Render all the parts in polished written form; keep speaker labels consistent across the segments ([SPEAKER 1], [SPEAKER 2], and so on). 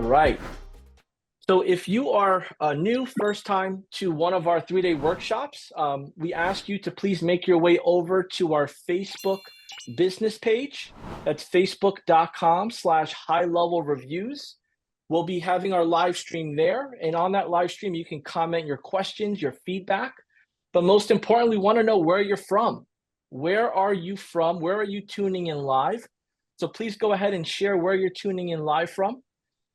[SPEAKER 1] right. So if you are new first time to one of our 3-day workshops, we ask you to please make your way over to our Facebook business page. That's facebook.com/high-level reviews. We'll be having our live stream there. And on that live stream, you can comment your questions, your feedback. But most importantly, we want to know where you're from. Where are you from? Where are you tuning in live? So please go ahead and share where you're tuning in live from.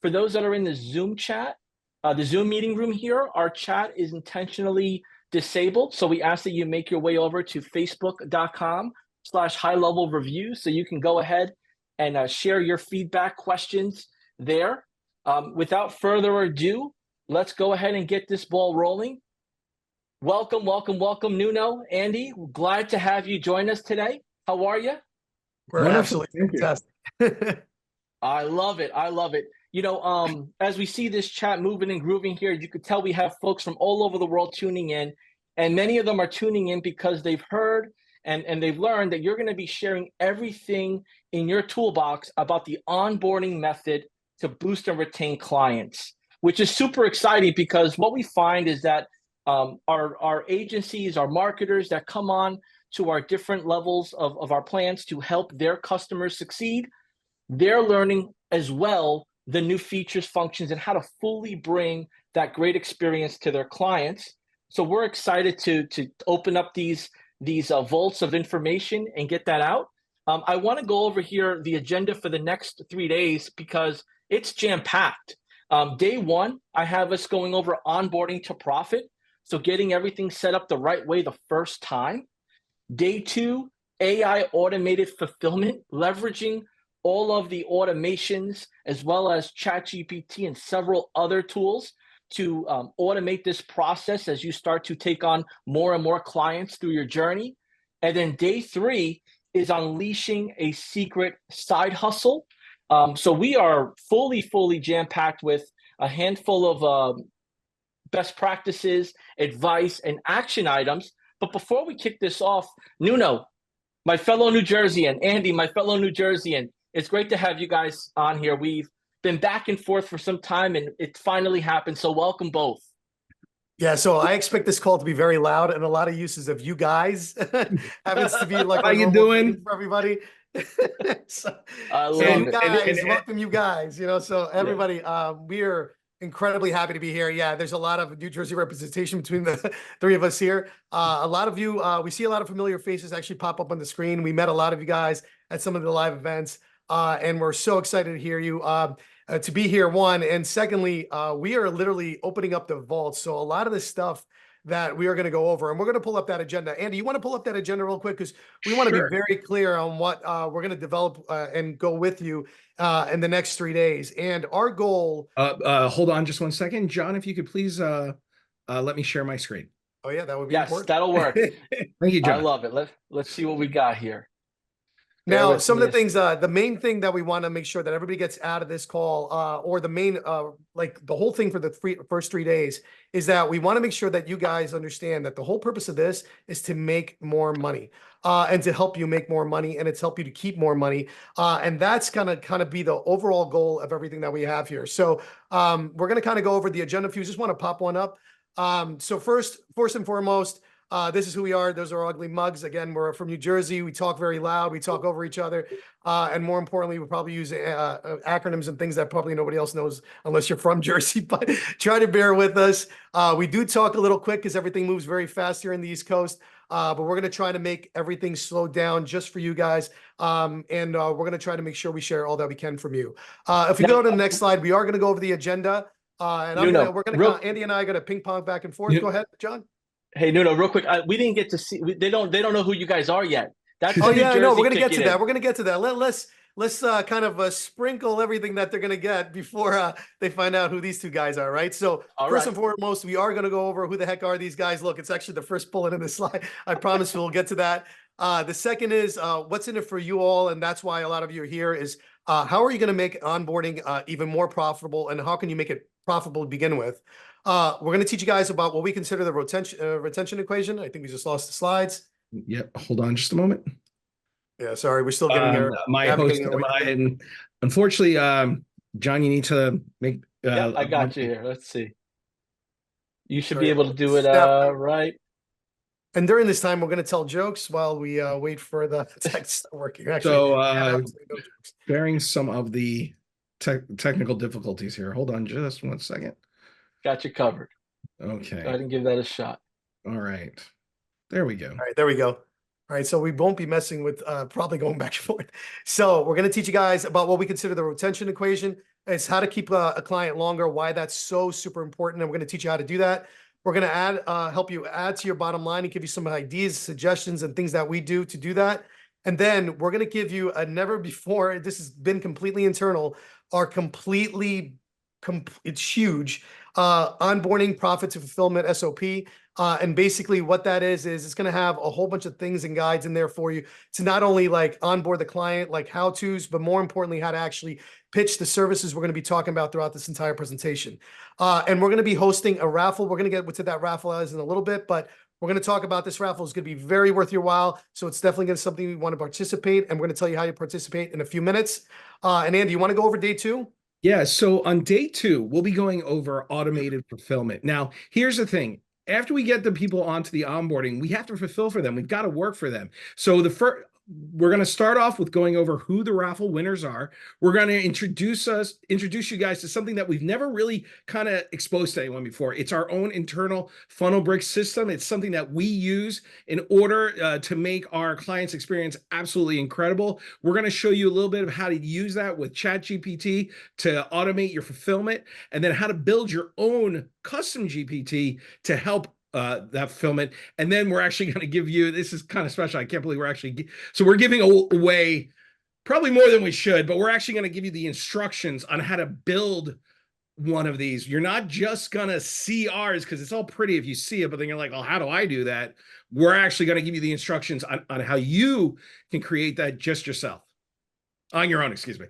[SPEAKER 1] For those that are in the Zoom chat, the Zoom meeting room here, our chat is intentionally disabled. So we ask that you make your way over to facebook.com/high-level review so you can go ahead and share your feedback questions there. Without further ado, let's go ahead and get this ball rolling. Welcome, Nuno. Andy, glad to have you join us today. How are you?
[SPEAKER 2] We're absolutely fantastic.
[SPEAKER 1] I love it. You know, as we see this chat moving and grooving here, you could tell we have folks from all over the world tuning in, and many of them are tuning in because they've heard and they've learned that you're going to be sharing everything in your toolbox about the onboarding method to boost and retain clients, which is super exciting because what we find is that our agencies, our marketers that come on to our different levels of our plans to help their customers succeed, they're learning as well the new features, functions, and how to fully bring that great experience to their clients. So we're excited to open up these vaults of information and get that out. I want to go over here the agenda for the next 3 days because it's jam-packed. Day one, I have us going over onboarding to profit. So getting everything set up the right way the first time. Day two, AI automated fulfillment, leveraging all of the automations as well as ChatGPT and several other tools to automate this process as you start to take on more and more clients through your journey. And then day three is unleashing a secret side hustle. So we are fully jam-packed with a handful of best practices, advice, and action items. But before we kick this off, Nuno, my fellow New Jerseyan, Andy, my fellow New Jerseyan, it's great to have you guys on here. We've been back and forth for some time, and it finally happened. So welcome both.
[SPEAKER 2] Yeah, so I expect this call to be very loud and a lot of uses of you guys. Happens to be like
[SPEAKER 3] how you doing
[SPEAKER 2] for everybody.
[SPEAKER 1] I love
[SPEAKER 2] you
[SPEAKER 1] it.
[SPEAKER 2] guys, welcome you guys. You know, so everybody, we are incredibly happy to be here. Yeah, there's a lot of New Jersey representation between the three of us here. A lot of you, we see a lot of familiar faces actually pop up on the screen. We met a lot of you guys at some of the live events. And we're so excited to hear you, to be here, one. And secondly, we are literally opening up the vault. So a lot of the stuff that we are going to go over, and we're going to pull up that agenda. Andy, you want to pull up that agenda real quick? Because we want to be very clear on what we're going to develop and go with you in the next 3 days. And our goal...
[SPEAKER 3] hold on just one second. John, if you could please let me share my screen.
[SPEAKER 2] Oh, yeah, that would be
[SPEAKER 1] Yes,
[SPEAKER 2] important.
[SPEAKER 1] that'll work.
[SPEAKER 3] Thank you, John.
[SPEAKER 1] I love it. Let's see what we got here.
[SPEAKER 2] Now, some of the things, the main thing that we want to make sure that everybody gets out of this call, or the main, like the whole thing for the first 3 days, is that we want to make sure that you guys understand that the whole purpose of this is to make more money, and to help you make more money, and it's help you to keep more money. And that's gonna kind of be the overall goal of everything that we have here. So we're going to kind of go over the agenda. If you just want to pop one up. So first and foremost, this is who we are. Those are our ugly mugs. Again, we're from New Jersey. We talk very loud. We talk over each other. And more importantly, we probably use acronyms and things that probably nobody else knows unless you're from Jersey, but try to bear with us. We do talk a little quick because everything moves very fast here in the East Coast. But we're going to try to make everything slow down just for you guys. And we're going to try to make sure we share all that we can from you. If we go to the next slide, we are going to go over the agenda. And Andy and I are going to ping pong back and forth. Go ahead, John.
[SPEAKER 1] Hey, Nuno, real quick, we didn't get to see. They don't know who you guys are yet. That's
[SPEAKER 2] oh yeah, no, we're gonna get to that. We're gonna get to that. Let's kind of sprinkle everything that they're gonna get before they find out who these two guys are, right? So first and foremost, we are gonna go over who the heck are these guys. Look, it's actually the first bullet in the slide. I promise we'll get to that. The second is what's in it for you all, and that's why a lot of you are here. Is how are you gonna make onboarding even more profitable, and how can you make it profitable to begin with? We're going to teach you guys about what we consider the retention equation. I think we just lost the slides.
[SPEAKER 3] Yep. Hold on just a moment.
[SPEAKER 2] Yeah, sorry. We're still getting there.
[SPEAKER 3] My host, and unfortunately, John, you need to make.
[SPEAKER 1] Yep, I got you here. Let's see. You should be
[SPEAKER 2] Sorry,
[SPEAKER 1] able to do it
[SPEAKER 2] snap.
[SPEAKER 1] right.
[SPEAKER 2] And during this time, we're going to tell jokes while we wait for the text to start working. Actually,
[SPEAKER 3] So,
[SPEAKER 2] absolutely no jokes.
[SPEAKER 3] bearing some of the technical difficulties here. Hold on just one second.
[SPEAKER 1] Got you covered.
[SPEAKER 3] Okay.
[SPEAKER 1] Go ahead and give that a shot.
[SPEAKER 3] All right. There we go.
[SPEAKER 2] All right, there we go. All right, so we won't be messing with probably going back and forth. So we're going to teach you guys about what we consider the retention equation. It's how to keep a client longer, why that's so super important, and we're going to teach you how to do that. We're going to help you add to your bottom line and give you some ideas, suggestions, and things that we do to do that. And then we're going to give you a never before, this has been completely internal, our it's huge, onboarding profit to fulfillment SOP. And basically what that is it's going to have a whole bunch of things and guides in there for you to not only like onboard the client, like how-tos, but more importantly, how to actually pitch the services we're going to be talking about throughout this entire presentation. And we're going to be hosting a raffle. We're going to get to that raffle as in a little bit, but we're going to talk about this raffle. It's going to be very worth your while. So it's definitely going to be something we want to participate. And we're going to tell you how you participate in a few minutes. And Andy, you want to go over day 2?
[SPEAKER 3] Yeah. So on day 2, we'll be going over automated fulfillment. Now, here's the thing. After we get the people onto the onboarding, we have to fulfill for them. We've got to work for them. So we're going to start off with going over who the raffle winners are. We're going to introduce you guys to something that we've never really kind of exposed to anyone before. It's our own internal FunnelBrix system. It's something that we use in order to make our clients' experience absolutely incredible. We're going to show you a little bit of how to use that with ChatGPT to automate your fulfillment, and then how to build your own custom GPT to help that fulfillment. And then we're actually going to give you, this is kind of special. I can't believe we're giving away probably more than we should, but we're actually going to give you the instructions on how to build one of these. You're not just going to see ours because it's all pretty if you see it, but then you're like, well, how do I do that? We're actually going to give you the instructions on how you can create that just yourself on your own, excuse me.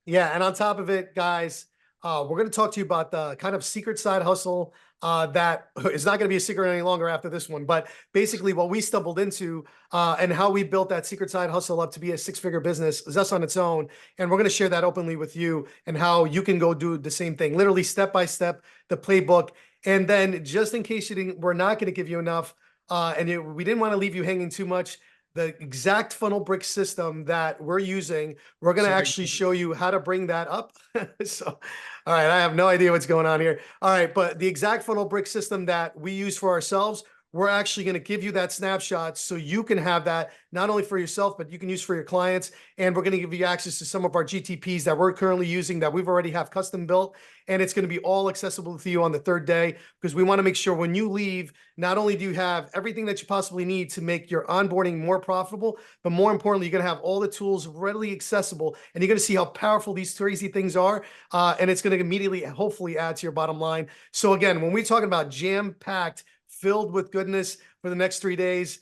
[SPEAKER 2] Yeah. And on top of it, guys, we're going to talk to you about the kind of secret side hustle that is not going to be a secret any longer after this one. But basically what we stumbled into and how we built that secret side hustle up to be a 6-figure business is us on its own. And we're going to share that openly with you and how you can go do the same thing, literally step by step, the playbook. And then just in case we're not going to give you enough we didn't want to leave you hanging too much, the exact FunnelBrix system that we're using, we're going to actually show you how to bring that up. So, all right, I have no idea what's going on here. All right, but the exact FunnelBrix system that we use for ourselves, we're actually going to give you that snapshot so you can have that not only for yourself, but you can use for your clients. And we're going to give you access to some of our GTPs that we're currently using that we've already have custom built. And it's going to be all accessible to you on the 3rd day, because we want to make sure when you leave, not only do you have everything that you possibly need to make your onboarding more profitable, but more importantly, you're going to have all the tools readily accessible, and you're going to see how powerful these crazy things are. And it's going to immediately, hopefully, add to your bottom line. So again, when we're talking about jam-packed, filled with goodness for the next 3 days,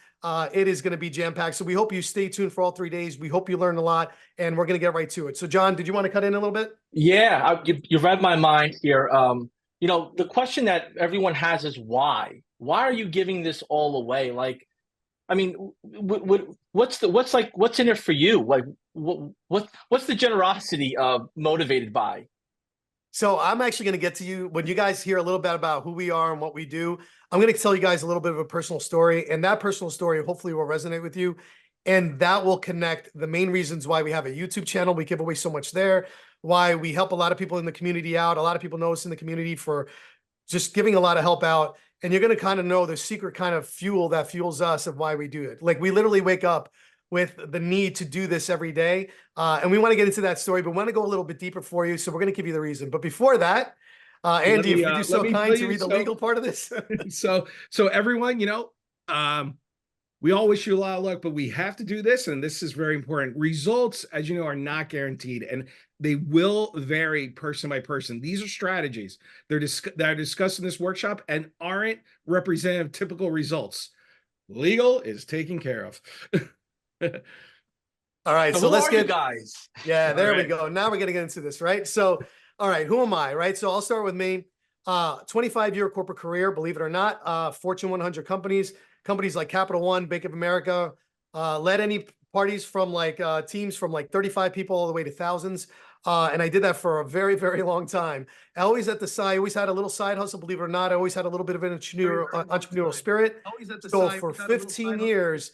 [SPEAKER 2] it is going to be jam-packed. So we hope you stay tuned for all 3 days. We hope you learn a lot, and we're going to get right to it. So John, did you want to cut in a little bit?
[SPEAKER 1] Yeah, you read my mind here. The question that everyone has is why? Why are you giving this all away? Like, I mean, what's in it for you? Like, what's the generosity motivated by?
[SPEAKER 2] So I'm actually going to get to you when you guys hear a little bit about who we are and what we do. I'm going to tell you guys a little bit of a personal story, and that personal story hopefully will resonate with you. And that will connect the main reasons why we have a YouTube channel. We give away so much there, why we help a lot of people in the community out. A lot of people know us in the community for just giving a lot of help out. And you're going to kind of know the secret kind of fuel that fuels us of why we do it. Like, we literally wake up with the need to do this every day. And we want to get into that story, but we want to go a little bit deeper for you. So we're going to give you the reason. But before that, Andy, if you'd be so kind to read the legal part of this.
[SPEAKER 3] So everyone, we all wish you a lot of luck, but we have to do this, and this is very important. Results, as you know, are not guaranteed, and they will vary person by person. These are strategies that are discussed in this workshop and aren't representative of typical results. Legal is taken care of.
[SPEAKER 2] All right, so let's get
[SPEAKER 1] guys.
[SPEAKER 2] Yeah, there we go. Now we're going to get into this, right? So, all right, who am I, right? So I'll start with me. 25-year corporate career, believe it or not. Fortune 100 companies like Capital One, Bank of America, led any parties from like teams from like 35 people all the way to thousands. And I did that for a very, very long time. Always at the side, I always had a little side hustle, believe it or not. I always had a little bit of an entrepreneurial spirit. So for 15 years,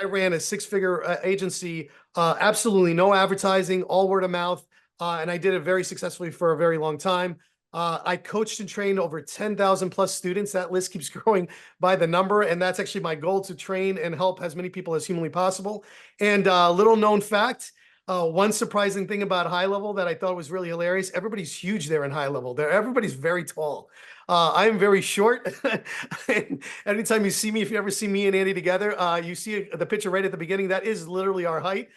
[SPEAKER 2] I ran a six-figure agency, absolutely no advertising, all word of mouth. And I did it very successfully for a very long time. I coached and trained over 10,000 plus students. That list keeps growing by the number. And that's actually my goal, to train and help as many people as humanly possible. And little known fact, one surprising thing about high level that I thought was really hilarious: everybody's huge there in high level. Everybody's very tall. I'm very short. And anytime you see me, if you ever see me and Andy together, you see the picture right at the beginning. That is literally our height.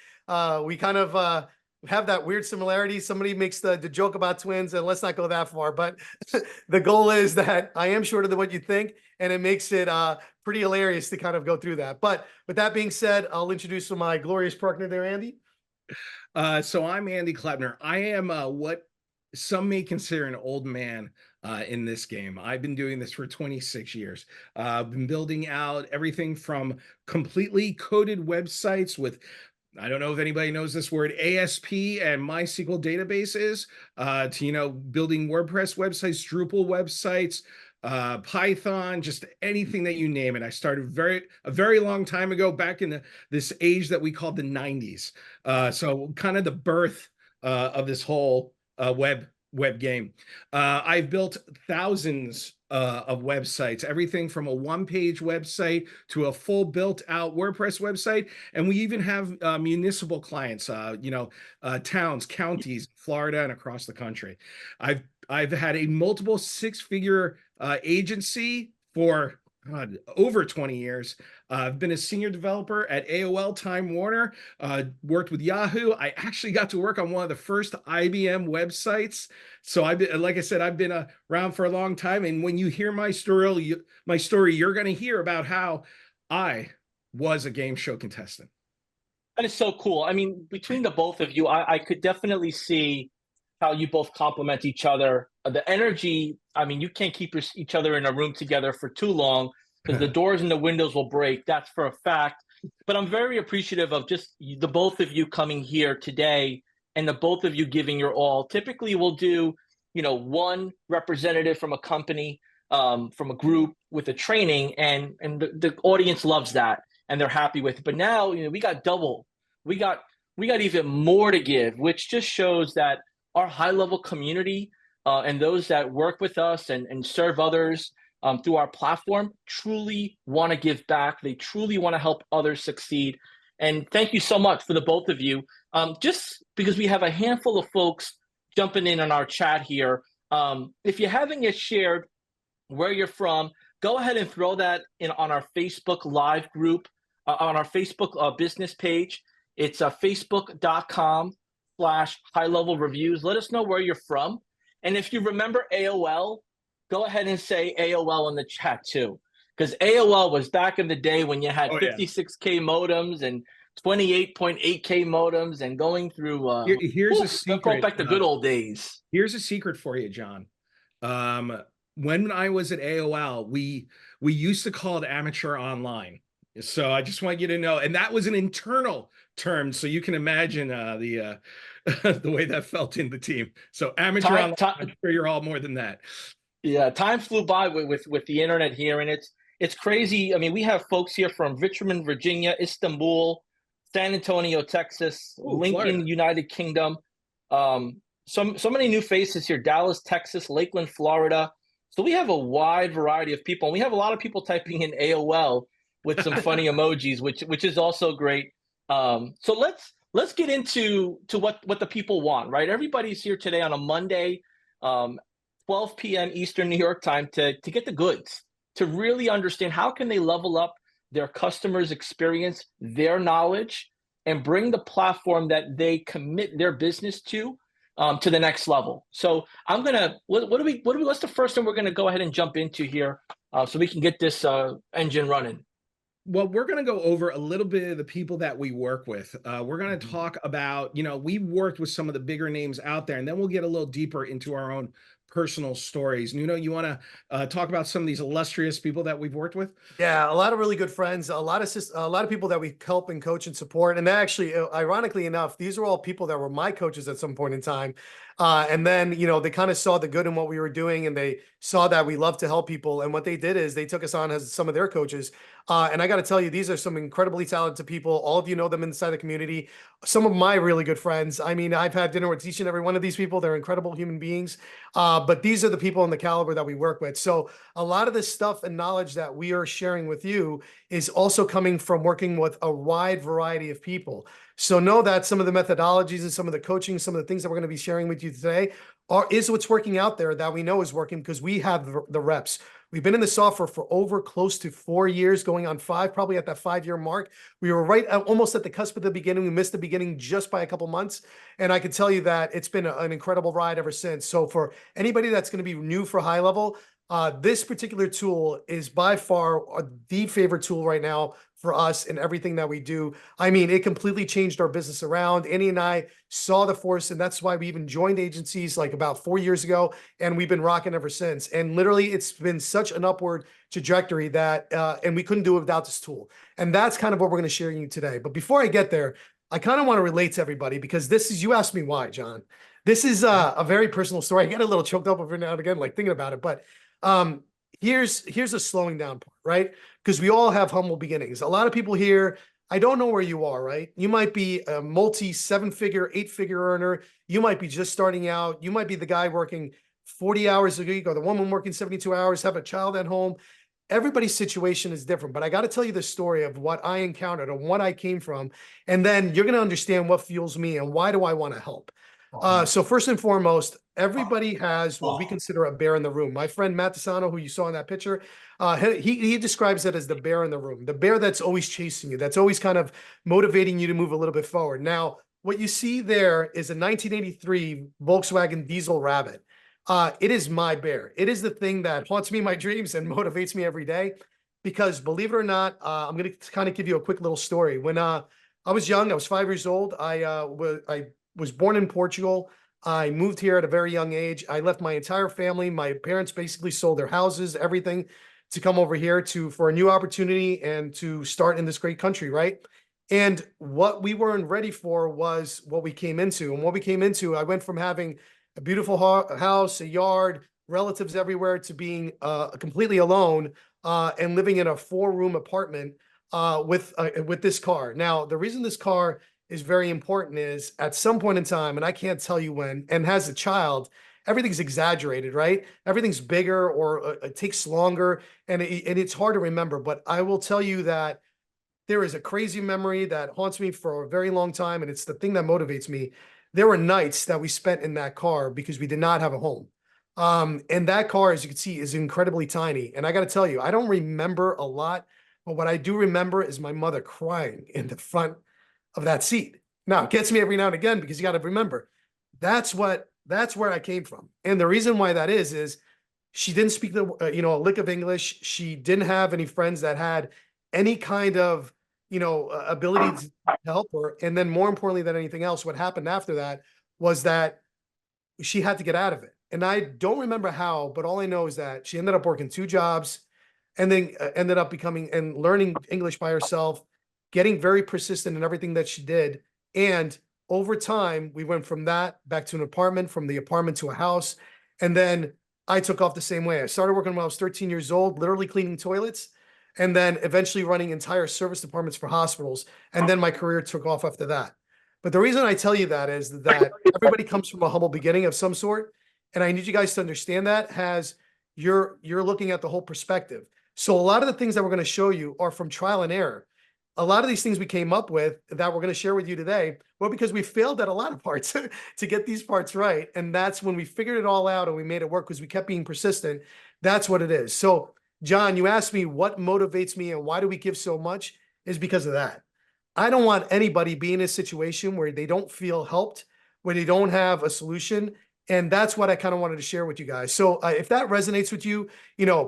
[SPEAKER 2] We kind of have that weird similarity. Somebody makes the joke about twins, and let's not go that far. But the goal is that I am shorter than what you think, and it makes it pretty hilarious to kind of go through that. But with that being said, I'll introduce my glorious partner there, Andy.
[SPEAKER 3] So I'm Andy Klepner. I am what some may consider an old man in this game. I've been doing this for 26 years. I've been building out everything from completely coded websites with, I don't know if anybody knows this word, ASP and MySQL databases, to, building WordPress websites, Drupal websites, Python, just anything that you name it. I started a very long time ago, back in this age that we call the 90s. So kind of the birth of this whole web game. I've built thousands of websites, everything from a one-page website to a full built-out WordPress website, and we even have municipal clients, towns, counties, Florida, and across the country. I've had a multiple six-figure agency for over 20 years. I've been a senior developer at AOL Time Warner, worked with Yahoo. I actually got to work on one of the first IBM websites. So like I said, I've been around for a long time. And when you hear my story, you're going to hear about how I was a game show contestant.
[SPEAKER 1] That is so cool. I mean, between the both of you, I could definitely see how you both complement each other. The energy, I mean, you can't keep each other in a room together for too long, because the doors and the windows will break. That's for a fact. But I'm very appreciative of just the both of you coming here today, and the both of you giving your all. Typically, we'll do, one representative from a company, from a group with a training, and the audience loves that, and they're happy with it. But now, we got double. We got even more to give, which just shows that our high-level community and those that work with us and serve others through our platform truly want to give back. They truly want to help others succeed. And thank you so much for the both of you. Just because we have a handful of folks jumping in on our chat here, if you haven't yet shared where you're from, go ahead and throw that in on our Facebook Live group, on our Facebook business page. It's facebook.com/high-level reviews. Let us know where you're from. And if you remember AOL, go ahead and say AOL in the chat too. Because AOL was back in the day when you had 56K modems and 28.8K modems and going through
[SPEAKER 3] here's a secret.
[SPEAKER 1] Back to good old days.
[SPEAKER 3] Here's a secret for you, John. When I was at AOL, we used to call it amateur online. So I just want you to know, and that was an internal term, so you can imagine the way that felt in the team. So amateur online, I'm sure you're all more than that.
[SPEAKER 1] Yeah, time flew by with the internet here, and it's crazy. I mean, we have folks here from Richmond, Virginia, Istanbul, San Antonio, Texas, Lincoln, Florida, United Kingdom. So many new faces here: Dallas, Texas, Lakeland, Florida. So we have a wide variety of people, and we have a lot of people typing in AOL with some funny emojis, which is also great. So let's get into what the people want, right? Everybody's here today on a Monday, 12 p.m. Eastern New York time to get the goods, to really understand how can they level up their customers' experience, their knowledge, and bring the platform that they commit their business to the next level. So I'm gonna what's the first thing we're gonna go ahead and jump into here, so we can get this engine running.
[SPEAKER 3] Well, we're going to go over a little bit of the people that we work with. We're going to talk about, we've worked with some of the bigger names out there, and then we'll get a little deeper into our own personal stories. Nuno, you want to talk about some of these illustrious people that we've worked with?
[SPEAKER 2] Yeah, a lot of really good friends, a lot of people that we help and coach and support. And actually, ironically enough, these are all people that were my coaches at some point in time. And then, they kind of saw the good in what we were doing, and they saw that we love to help people. And what they did is they took us on as some of their coaches. And I got to tell you, these are some incredibly talented people. All of you know them inside the community. Some of my really good friends. I mean, I've had dinner with each and every one of these people. They're incredible human beings. But these are the people in the caliber that we work with. So a lot of this stuff and knowledge that we are sharing with you is also coming from working with a wide variety of people. So know that some of the methodologies and some of the coaching, some of the things that we're going to be sharing with you today is what's working out there that we know is working because we have the reps. We've been in the software for over close to 4 years, going on 5, probably at that 5-year mark. We were right almost at the cusp of the beginning. We missed the beginning just by a couple months. And I can tell you that it's been an incredible ride ever since. So for anybody that's going to be new for high level, this particular tool is by far the favorite tool right now for us in everything that we do. I mean, it completely changed our business around. Annie and I saw the force, and that's why we even joined agencies like about 4 years ago, and we've been rocking ever since. And literally, it's been such an upward trajectory that, and we couldn't do it without this tool. And that's kind of what we're going to share with you today. But before I get there, I kind of want to relate to everybody because this is, you asked me why, John. This is a very personal story. I get a little choked up every now and again, like thinking about it, but here's a slowing down part, right? Because we all have humble beginnings. A lot of people here, I don't know where you are, right? You might be a multi 7-figure, 8-figure earner. You might be just starting out. You might be the guy working 40 hours a week or the woman working 72 hours, have a child at home. Everybody's situation is different, but I got to tell you the story of what I encountered and what I came from. And then you're going to understand what fuels me and why do I want to help. So first and foremost, everybody has what we consider a bear in the room. My friend Matt Tisano, who you saw in that picture, he describes it as the bear in the room, the bear that's always chasing you, that's always kind of motivating you to move a little bit forward. Now, what you see there is a 1983 Volkswagen Diesel Rabbit. It is my bear. It is the thing that haunts me in my dreams and motivates me every day because believe it or not, I'm going to kind of give you a quick little story. When I was young, I was 5 years old. I was born in Portugal. I moved here at a very young age. I left my entire family. My parents basically sold their houses, everything, to come over here for a new opportunity and to start in this great country, right? And what we weren't ready for was what we came into. And what we came into, I went from having a beautiful house, a yard, relatives everywhere, to being completely alone and living in a 4-room apartment with this car. Now, the reason this car is very important is at some point in time, and I can't tell you when, and as a child, everything's exaggerated, right? Everything's bigger or it takes longer and it's hard to remember. But I will tell you that there is a crazy memory that haunts me for a very long time. And it's the thing that motivates me. There were nights that we spent in that car because we did not have a home. And that car, as you can see, is incredibly tiny. And I got to tell you, I don't remember a lot, but what I do remember is my mother crying in the front of that seat. Now, it gets me every now and again because you got to remember, that's where I came from. And the reason why that is she didn't speak a lick of English. She didn't have any friends that had any kind of, ability to help her. And then more importantly than anything else, what happened after that was that she had to get out of it. And I don't remember how, but all I know is that she ended up working 2 jobs and then ended up becoming and learning English by herself, getting very persistent in everything that she did. And over time, we went from that back to an apartment, from the apartment to a house. And then I took off the same way. I started working when I was 13 years old, literally cleaning toilets, and then eventually running entire service departments for hospitals. And then my career took off after that. But the reason I tell you that is that everybody comes from a humble beginning of some sort. And I need you guys to understand that as you're looking at the whole perspective. So a lot of the things that we're going to show you are from trial and error. A lot of these things we came up with that we're going to share with you today, well, because we failed at a lot of parts to get these parts right. And that's when we figured it all out and we made it work because we kept being persistent. That's what it is. So, John, you asked me what motivates me and why do we give so much is because of that. I don't want anybody being in a situation where they don't feel helped, where they don't have a solution. And that's what I kind of wanted to share with you guys. So if that resonates with you,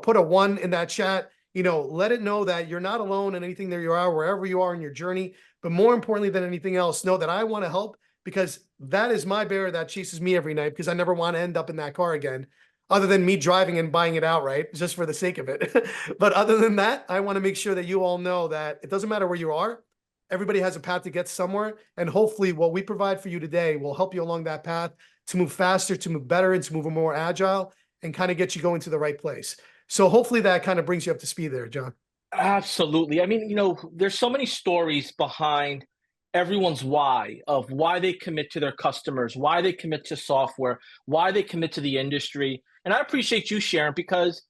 [SPEAKER 2] put a 1 in that chat. Let it know that you're not alone in anything that you are, wherever you are in your journey. But more importantly than anything else, know that I want to help because that is my bear that chases me every night because I never want to end up in that car again. other than me driving and buying it outright just for the sake of it. But other than that, I want to make sure that you all know that it doesn't matter where you are. Everybody has a path to get somewhere. And hopefully what we provide for you today will help you along that path to move faster, to move better, and to move more agile and kind of get you going to the right place. So hopefully that kind of brings you up to speed there, John.
[SPEAKER 1] Absolutely. I mean, there's so many stories behind everyone's why of why they commit to their customers, why they commit to software, why they commit to the industry. And I appreciate you sharing because,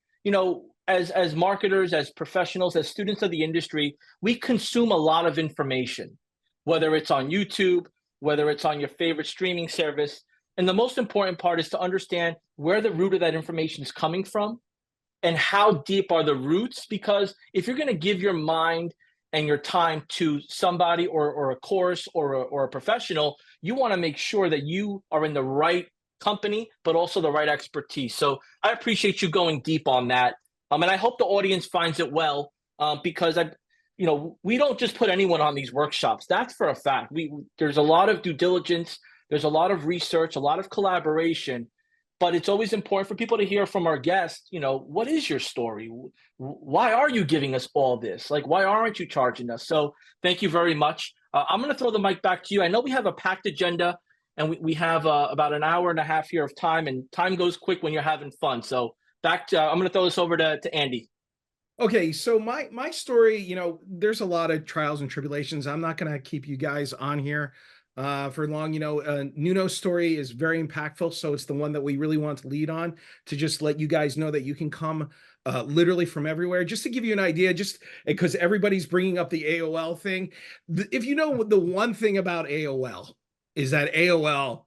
[SPEAKER 1] as marketers, as professionals, as students of the industry, we consume a lot of information, whether it's on YouTube, whether it's on your favorite streaming service. And the most important part is to understand where the root of that information is coming from and how deep are the roots. Because if you're going to give your mind and your time to somebody or a course or a professional, you want to make sure that you are in the right company, but also the right expertise. So I appreciate you going deep on that. And I hope the audience finds it well, because we don't just put anyone on these workshops. That's for a fact. There's a lot of due diligence, there's a lot of research, a lot of collaboration, but it's always important for people to hear from our guests, what is your story? Why are you giving us all this? Like, why aren't you charging us? So thank you very much. I'm going to throw the mic back to you. I know we have a packed agenda and we have about an hour and a half here of time, and time goes quick when you're having fun. So I'm going to throw this over to Andy.
[SPEAKER 3] Okay, so my story, there's a lot of trials and tribulations. I'm not going to keep you guys on here for long. Nuno's story is very impactful, so it's the one that we really want to lead on, to just let you guys know that you can come literally from everywhere. Just to give you an idea, just because everybody's bringing up the AOL thing. If you know the one thing about AOL is that AOL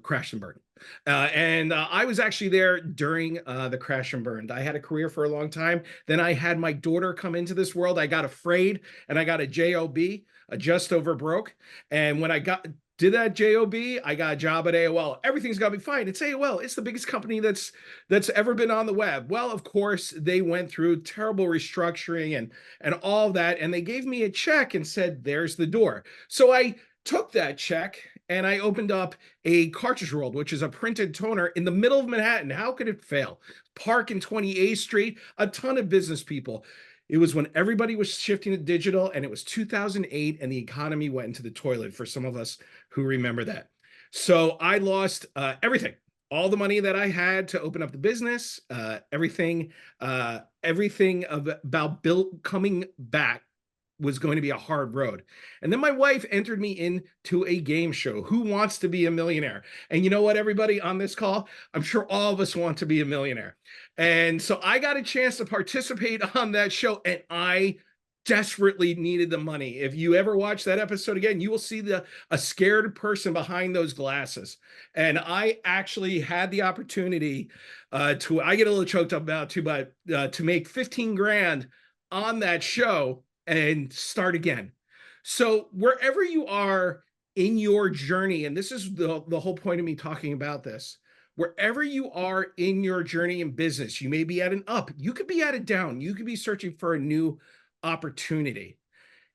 [SPEAKER 3] crashed and burned. And I was actually there during the crash and burned. I had a career for a long time. Then I had my daughter come into this world. I got afraid and I got a JOB, a just over broke. And when I did that JOB, I got a job at AOL. Everything's got to be fine. It's AOL. It's the biggest company that's ever been on the web. Well, of course, they went through terrible restructuring and all that. And they gave me a check and said, there's the door. So I took that check and I opened up a Cartridge World, which is a printed toner in the middle of Manhattan. How could it fail? Park in 28th Street, a ton of business people. It was when everybody was shifting to digital, and it was 2008, and the economy went into the toilet for some of us who remember that. So I lost everything, all the money that I had to open up the business, everything about coming back was going to be a hard road. And then my wife entered me into a game show, Who Wants to Be a Millionaire? And you know what, everybody on this call, I'm sure all of us want to be a millionaire. And so I got a chance to participate on that show, and I desperately needed the money. If you ever watch that episode again, you will see a scared person behind those glasses. And I actually had the opportunity I get a little choked up about too, but to make 15 grand on that show and start again. So wherever you are in your journey, and this is the whole point of me talking about this, wherever you are in your journey in business, you may be at an up, you could be at a down, you could be searching for a new opportunity.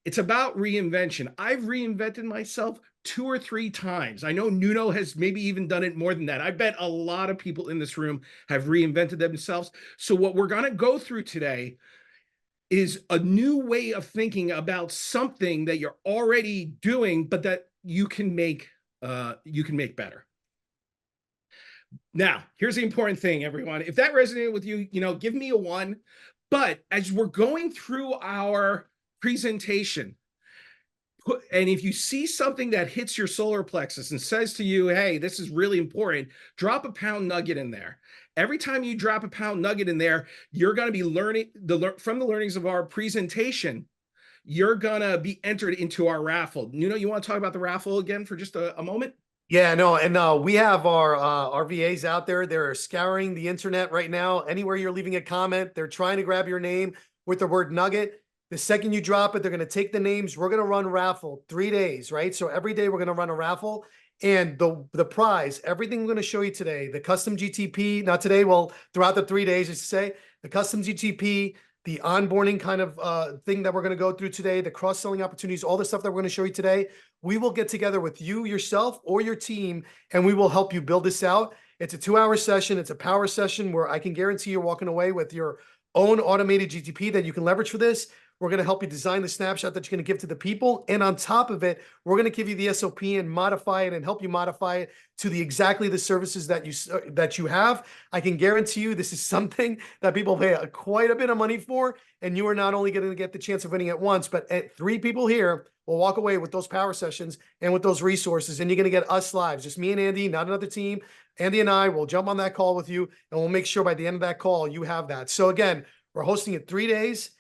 [SPEAKER 3] It's about reinvention. I've reinvented myself 2 or 3 times. I know Nuno has maybe even done it more than that. I bet a lot of people in this room have reinvented themselves. So what we're going to go through today is a new way of thinking about something that you're already doing, but that you can make better. Now, here's the important thing, everyone. If that resonated with you, give me a 1. But as we're going through our presentation, and if you see something that hits your solar plexus and says to you, hey, this is really important, drop a pound nugget in there. Every time you drop a pound nugget in there, you're going to be learning from the learnings of our presentation. You're going to be entered into our raffle. Nuno, you want to talk about the raffle again for just a moment?
[SPEAKER 2] Yeah, no, and we have our VAs out there. They're scouring the internet right now. Anywhere you're leaving a comment, they're trying to grab your name with the word nugget. The second you drop it, they're going to take the names. We're going to run raffle 3 days, right? So every day we're going to run a raffle. And the prize, everything we're going to show you today, the custom GTP, not today, well, throughout the 3 days, as to say, the custom GTP, the onboarding kind of thing that we're going to go through today, the cross-selling opportunities, all the stuff that we're going to show you today, we will get together with you, yourself, or your team, and we will help you build this out. It's a 2-hour session. It's a power session where I can guarantee you're walking away with your own automated GTP that you can leverage for this. We're going to help you design the snapshot that you're going to give to the people. And on top of it, we're going to give you the SOP and modify it and help you modify it to exactly the services that you have. I can guarantee you this is something that people pay quite a bit of money for. And you are not only going to get the chance of winning at once, but at 3 people here will walk away with those power sessions and with those resources. And you're going to get us live, just me and Andy, not another team. Andy and I will jump on that call with you, and we'll make sure by the end of that call, you have that. So again, we're hosting it 3 days.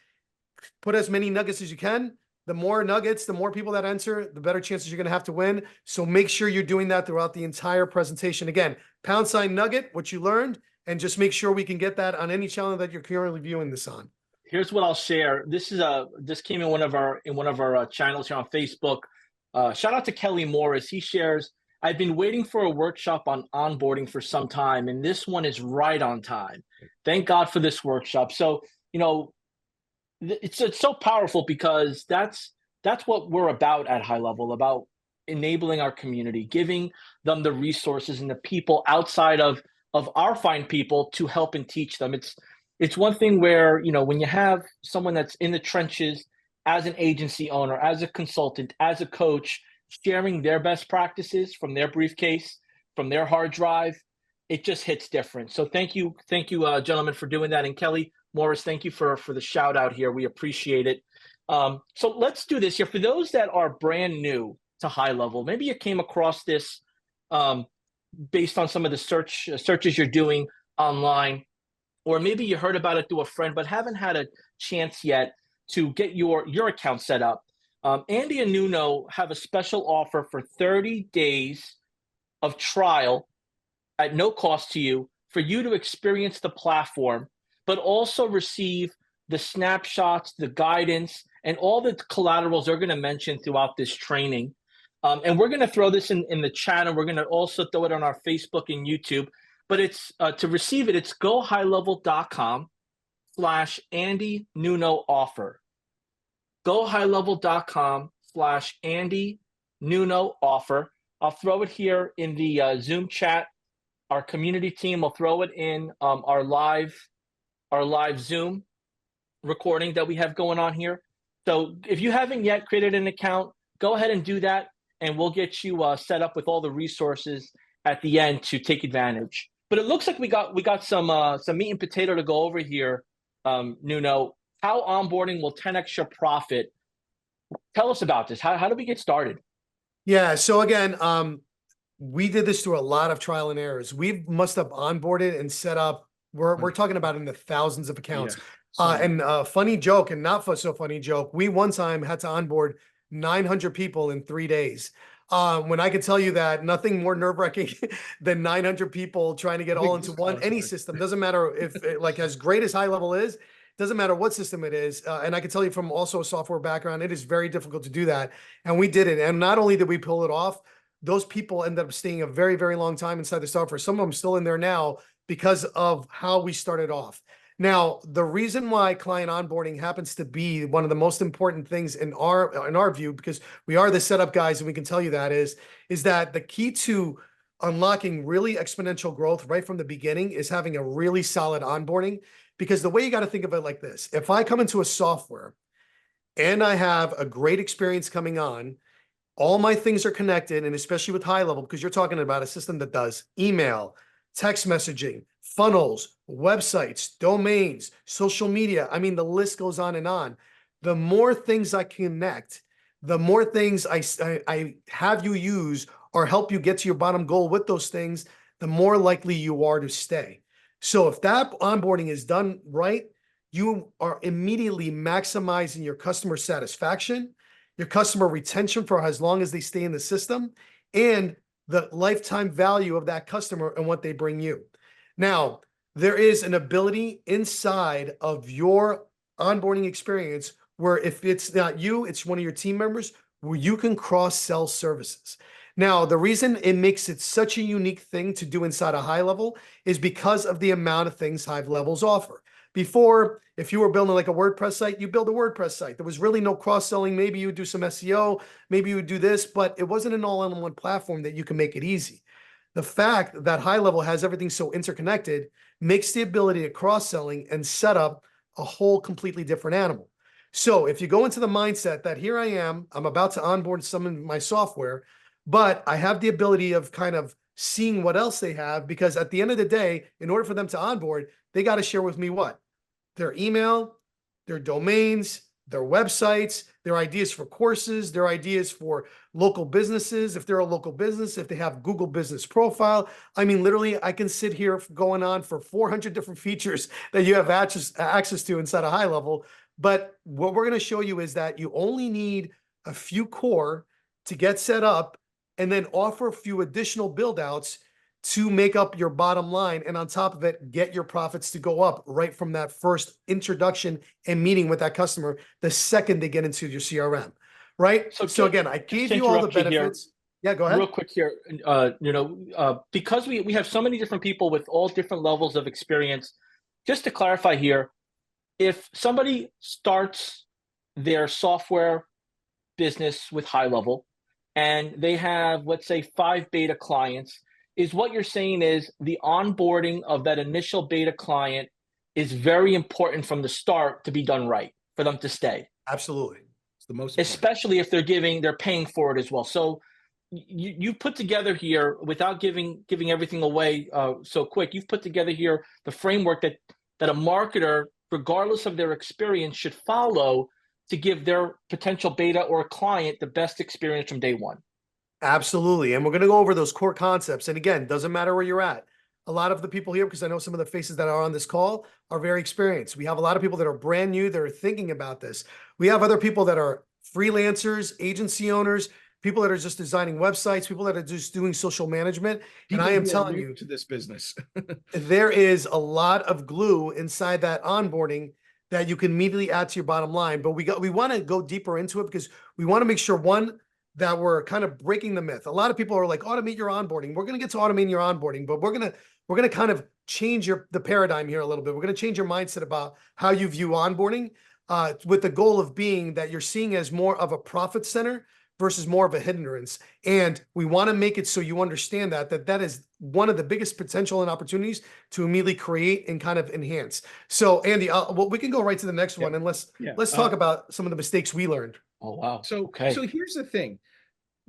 [SPEAKER 2] Put as many nuggets as you can. The more nuggets, the more people that enter, the better chances you're going to have to win. So make sure you're doing that throughout the entire presentation. Again, #nugget, what you learned, and just make sure we can get that on any channel that you're currently viewing this on.
[SPEAKER 1] Here's what I'll share. This came in one of our channels here on Facebook. Shout out to Kelly Morris. He shares, I've been waiting for a workshop on onboarding for some time, and this one is right on time. Thank God for this workshop. So, it's so powerful because that's what we're about at High Level, about enabling our community, giving them the resources and the people outside of our fine people to help and teach them. It's one thing where, when you have someone that's in the trenches as an agency owner, as a consultant, as a coach, sharing their best practices from their briefcase, from their hard drive, it just hits different. So thank you, gentlemen, for doing that. And Kelly Morris, thank you for the shout out here. We appreciate it. So let's do this here. For those that are brand new to High Level, maybe you came across this based on some of the searches you're doing online, or maybe you heard about it through a friend, but haven't had a chance yet to get your account set up. Andy and Nuno have a special offer for 30 days of trial at no cost to you for you to experience the platform, but also receive the snapshots, the guidance, and all the collaterals they're going to mention throughout this training. And we're going to throw this in the chat, and we're going to also throw it on our Facebook and YouTube. But it's to receive it, it's gohighlevel.com/Andy Nuno offer. Gohighlevel.com/Andy Nuno offer. I'll throw it here in the Zoom chat. Our community team will throw it in our live Zoom recording that we have going on here. So if you haven't yet created an account, go ahead and do that, and we'll get you set up with all the resources at the end to take advantage. But it looks like we got some meat and potato to go over here, Nuno. How onboarding will 10x your profit. Tell us about this. How do we get started?
[SPEAKER 2] Yeah. So again, we did this through a lot of trial and errors. We must have onboarded and set up. We're talking about in the thousands of accounts. Yeah. And funny joke and not so funny joke. We one time had to onboard 900 people in 3 days. When I could tell you that nothing more nerve-wracking than 900 people trying to get all into any system. Doesn't matter if like as great as High Level is, doesn't matter what system it is. And I can tell you from also a software background, it is very difficult to do that. And we did it. And not only did we pull it off, those people ended up staying a very, very long time inside the software. Some of them still in there now because of how we started off. Now, the reason why client onboarding happens to be one of the most important things in our view, because we are the setup guys and we can tell you that is that the key to unlocking really exponential growth right from the beginning is having a really solid onboarding. Because the way you got to think of it like this, if I come into a software and I have a great experience coming on, all my things are connected, and especially with High Level, because you're talking about a system that does email, text messaging, funnels, websites, domains, social media. I mean, the list goes on and on. The more things I connect, the more things I have you use or help you get to your bottom goal with those things, the more likely you are to stay. So if that onboarding is done right, you are immediately maximizing your customer satisfaction, your customer retention for as long as they stay in the system, and the lifetime value of that customer and what they bring you. Now, there is an ability inside of your onboarding experience where if it's not you, it's one of your team members, where you can cross-sell services. Now, the reason it makes it such a unique thing to do inside a High Level is because of the amount of things High Levels offer. Before, if you were building like a WordPress site, you build a WordPress site. There was really no cross-selling. Maybe you would do some SEO, maybe you would do this, but it wasn't an all-in-one platform that you can make it easy. The fact that high level has everything so interconnected makes the ability to cross-selling and set up a whole completely different animal. So if you go into the mindset that here I am, I'm about to onboard some of my software, but I have the ability of kind of seeing what else they have, because at the end of the day, in order for them to onboard, they got to share with me what? Their email, their domains, their websites, their ideas for courses, their ideas for local businesses. If they're a local business, if they have Google Business Profile. I mean, literally, I can sit here going on for 400 different features that you have access to inside a high level. But what we're going to show you is that you only need a few core to get set up, and then offer a few additional build outs to make up your bottom line. And on top of it, get your profits to go up right from that first introduction and meeting with that customer the second they get into your CRM, right? So again, I gave you all the benefits. Yeah, go ahead.
[SPEAKER 1] Real quick here, because we have so many different people with all different levels of experience, just to clarify here, if somebody starts their software business with high level and they have, let's say, 5 beta clients, is what you're saying is the onboarding of that initial beta client is very important from the start to be done right for them to stay.
[SPEAKER 2] Absolutely.
[SPEAKER 3] It's the most important.
[SPEAKER 1] Especially if they're paying for it as well. So you put together here, without giving everything away so quick, you've put together here the framework that a marketer, regardless of their experience, should follow to give their potential beta or client the best experience from day one.
[SPEAKER 2] Absolutely. And we're going to go over those core concepts. And again, doesn't matter where you're at. A lot of the people here, because I know some of the faces that are on this call are very experienced. We have a lot of people that are brand new, that are thinking about this. We have other people that are freelancers, agency owners, people that are just designing websites, people that are just doing social management.
[SPEAKER 3] People
[SPEAKER 2] and I am
[SPEAKER 3] who are
[SPEAKER 2] telling
[SPEAKER 3] new
[SPEAKER 2] you,
[SPEAKER 3] to this business,
[SPEAKER 2] there is a lot of glue inside that onboarding that you can immediately add to your bottom line. But we want to go deeper into it, because we want to make sure, one, that we're kind of breaking the myth. A lot of people are like, automate your onboarding. We're going to get to automating your onboarding, but we're going to kind of change the paradigm here a little bit. We're going to change your mindset about how you view onboarding, with the goal of being that you're seeing as more of a profit center versus more of a hindrance. And we want to make it so you understand that is one of the biggest potential and opportunities to immediately create and kind of enhance. So Andy, well, we can go right to the next one, and let's talk about some of the mistakes we learned.
[SPEAKER 1] Oh, wow.
[SPEAKER 3] So here's the thing.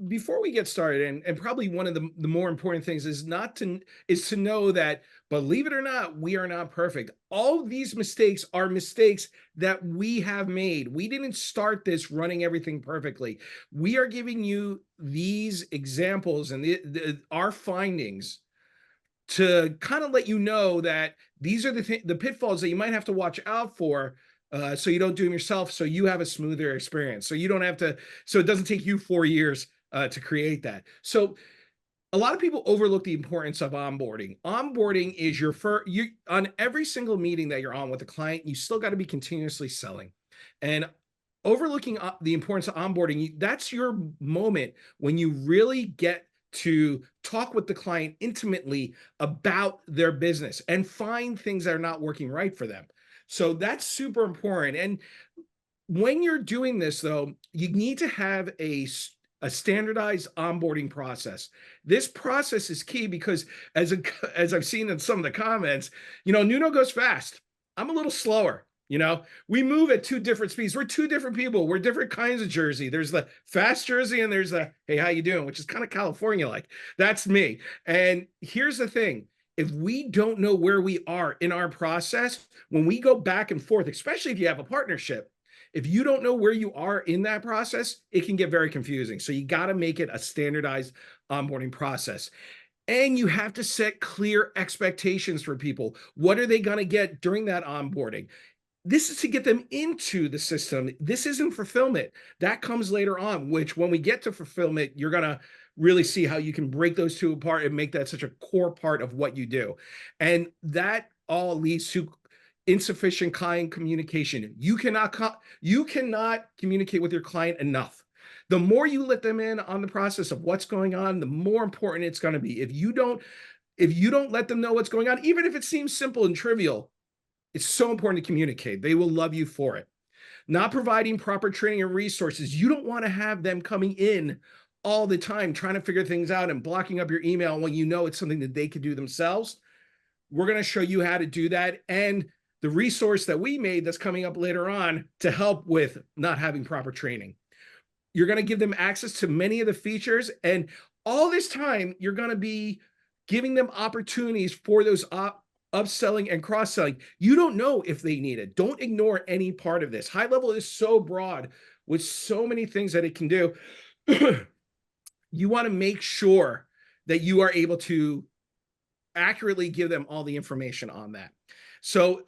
[SPEAKER 3] Before we get started, and probably one of the more important things is to know that, believe it or not, we are not perfect. All these mistakes are mistakes that we have made. We didn't start this running everything perfectly. We are giving you these examples and our findings to kind of let you know that these are the pitfalls that you might have to watch out for, so you don't do them yourself, so you have a smoother experience, so you don't have to, so it doesn't take you 4 years to create that. So a lot of people overlook the importance of onboarding. Onboarding is your first, on every single meeting that you're on with a client, you still got to be continuously selling. And overlooking the importance of onboarding, that's your moment when you really get to talk with the client intimately about their business and find things that are not working right for them. So that's super important. And when you're doing this, though, you need to have a standardized onboarding process. This process is key because, as I've seen in some of the comments, Nuno goes fast. I'm a little slower. We move at 2 different speeds. We're 2 different people. We're different kinds of Jersey. There's the fast Jersey and there's the, hey, how you doing? Which is kind of California-like. That's me. And here's the thing. If we don't know where we are in our process, when we go back and forth, especially if you have a partnership, if you don't know where you are in that process, it can get very confusing. So you got to make it a standardized onboarding process. And you have to set clear expectations for people. What are they going to get during that onboarding? This is to get them into the system. This isn't fulfillment. That comes later on, which when we get to fulfillment, you're going to really see how you can break those two apart and make that such a core part of what you do. And that all leads to insufficient client communication. You cannot communicate with your client enough. The more you let them in on the process of what's going on, the more important it's going to be. If you don't let them know what's going on, even if it seems simple and trivial, it's so important to communicate. They will love you for it. Not providing proper training and resources. You don't want to have them coming in all the time trying to figure things out and blocking up your email when you know it's something that they could do themselves. We're going to show you how to do that. And the resource that we made that's coming up later on to help with not having proper training. You're going to give them access to many of the features. And all this time, you're going to be giving them opportunities for those upselling and cross-selling. You don't know if they need it. Don't ignore any part of this. High level is so broad with so many things that it can do. You want to make sure that you are able to accurately give them all the information on that. So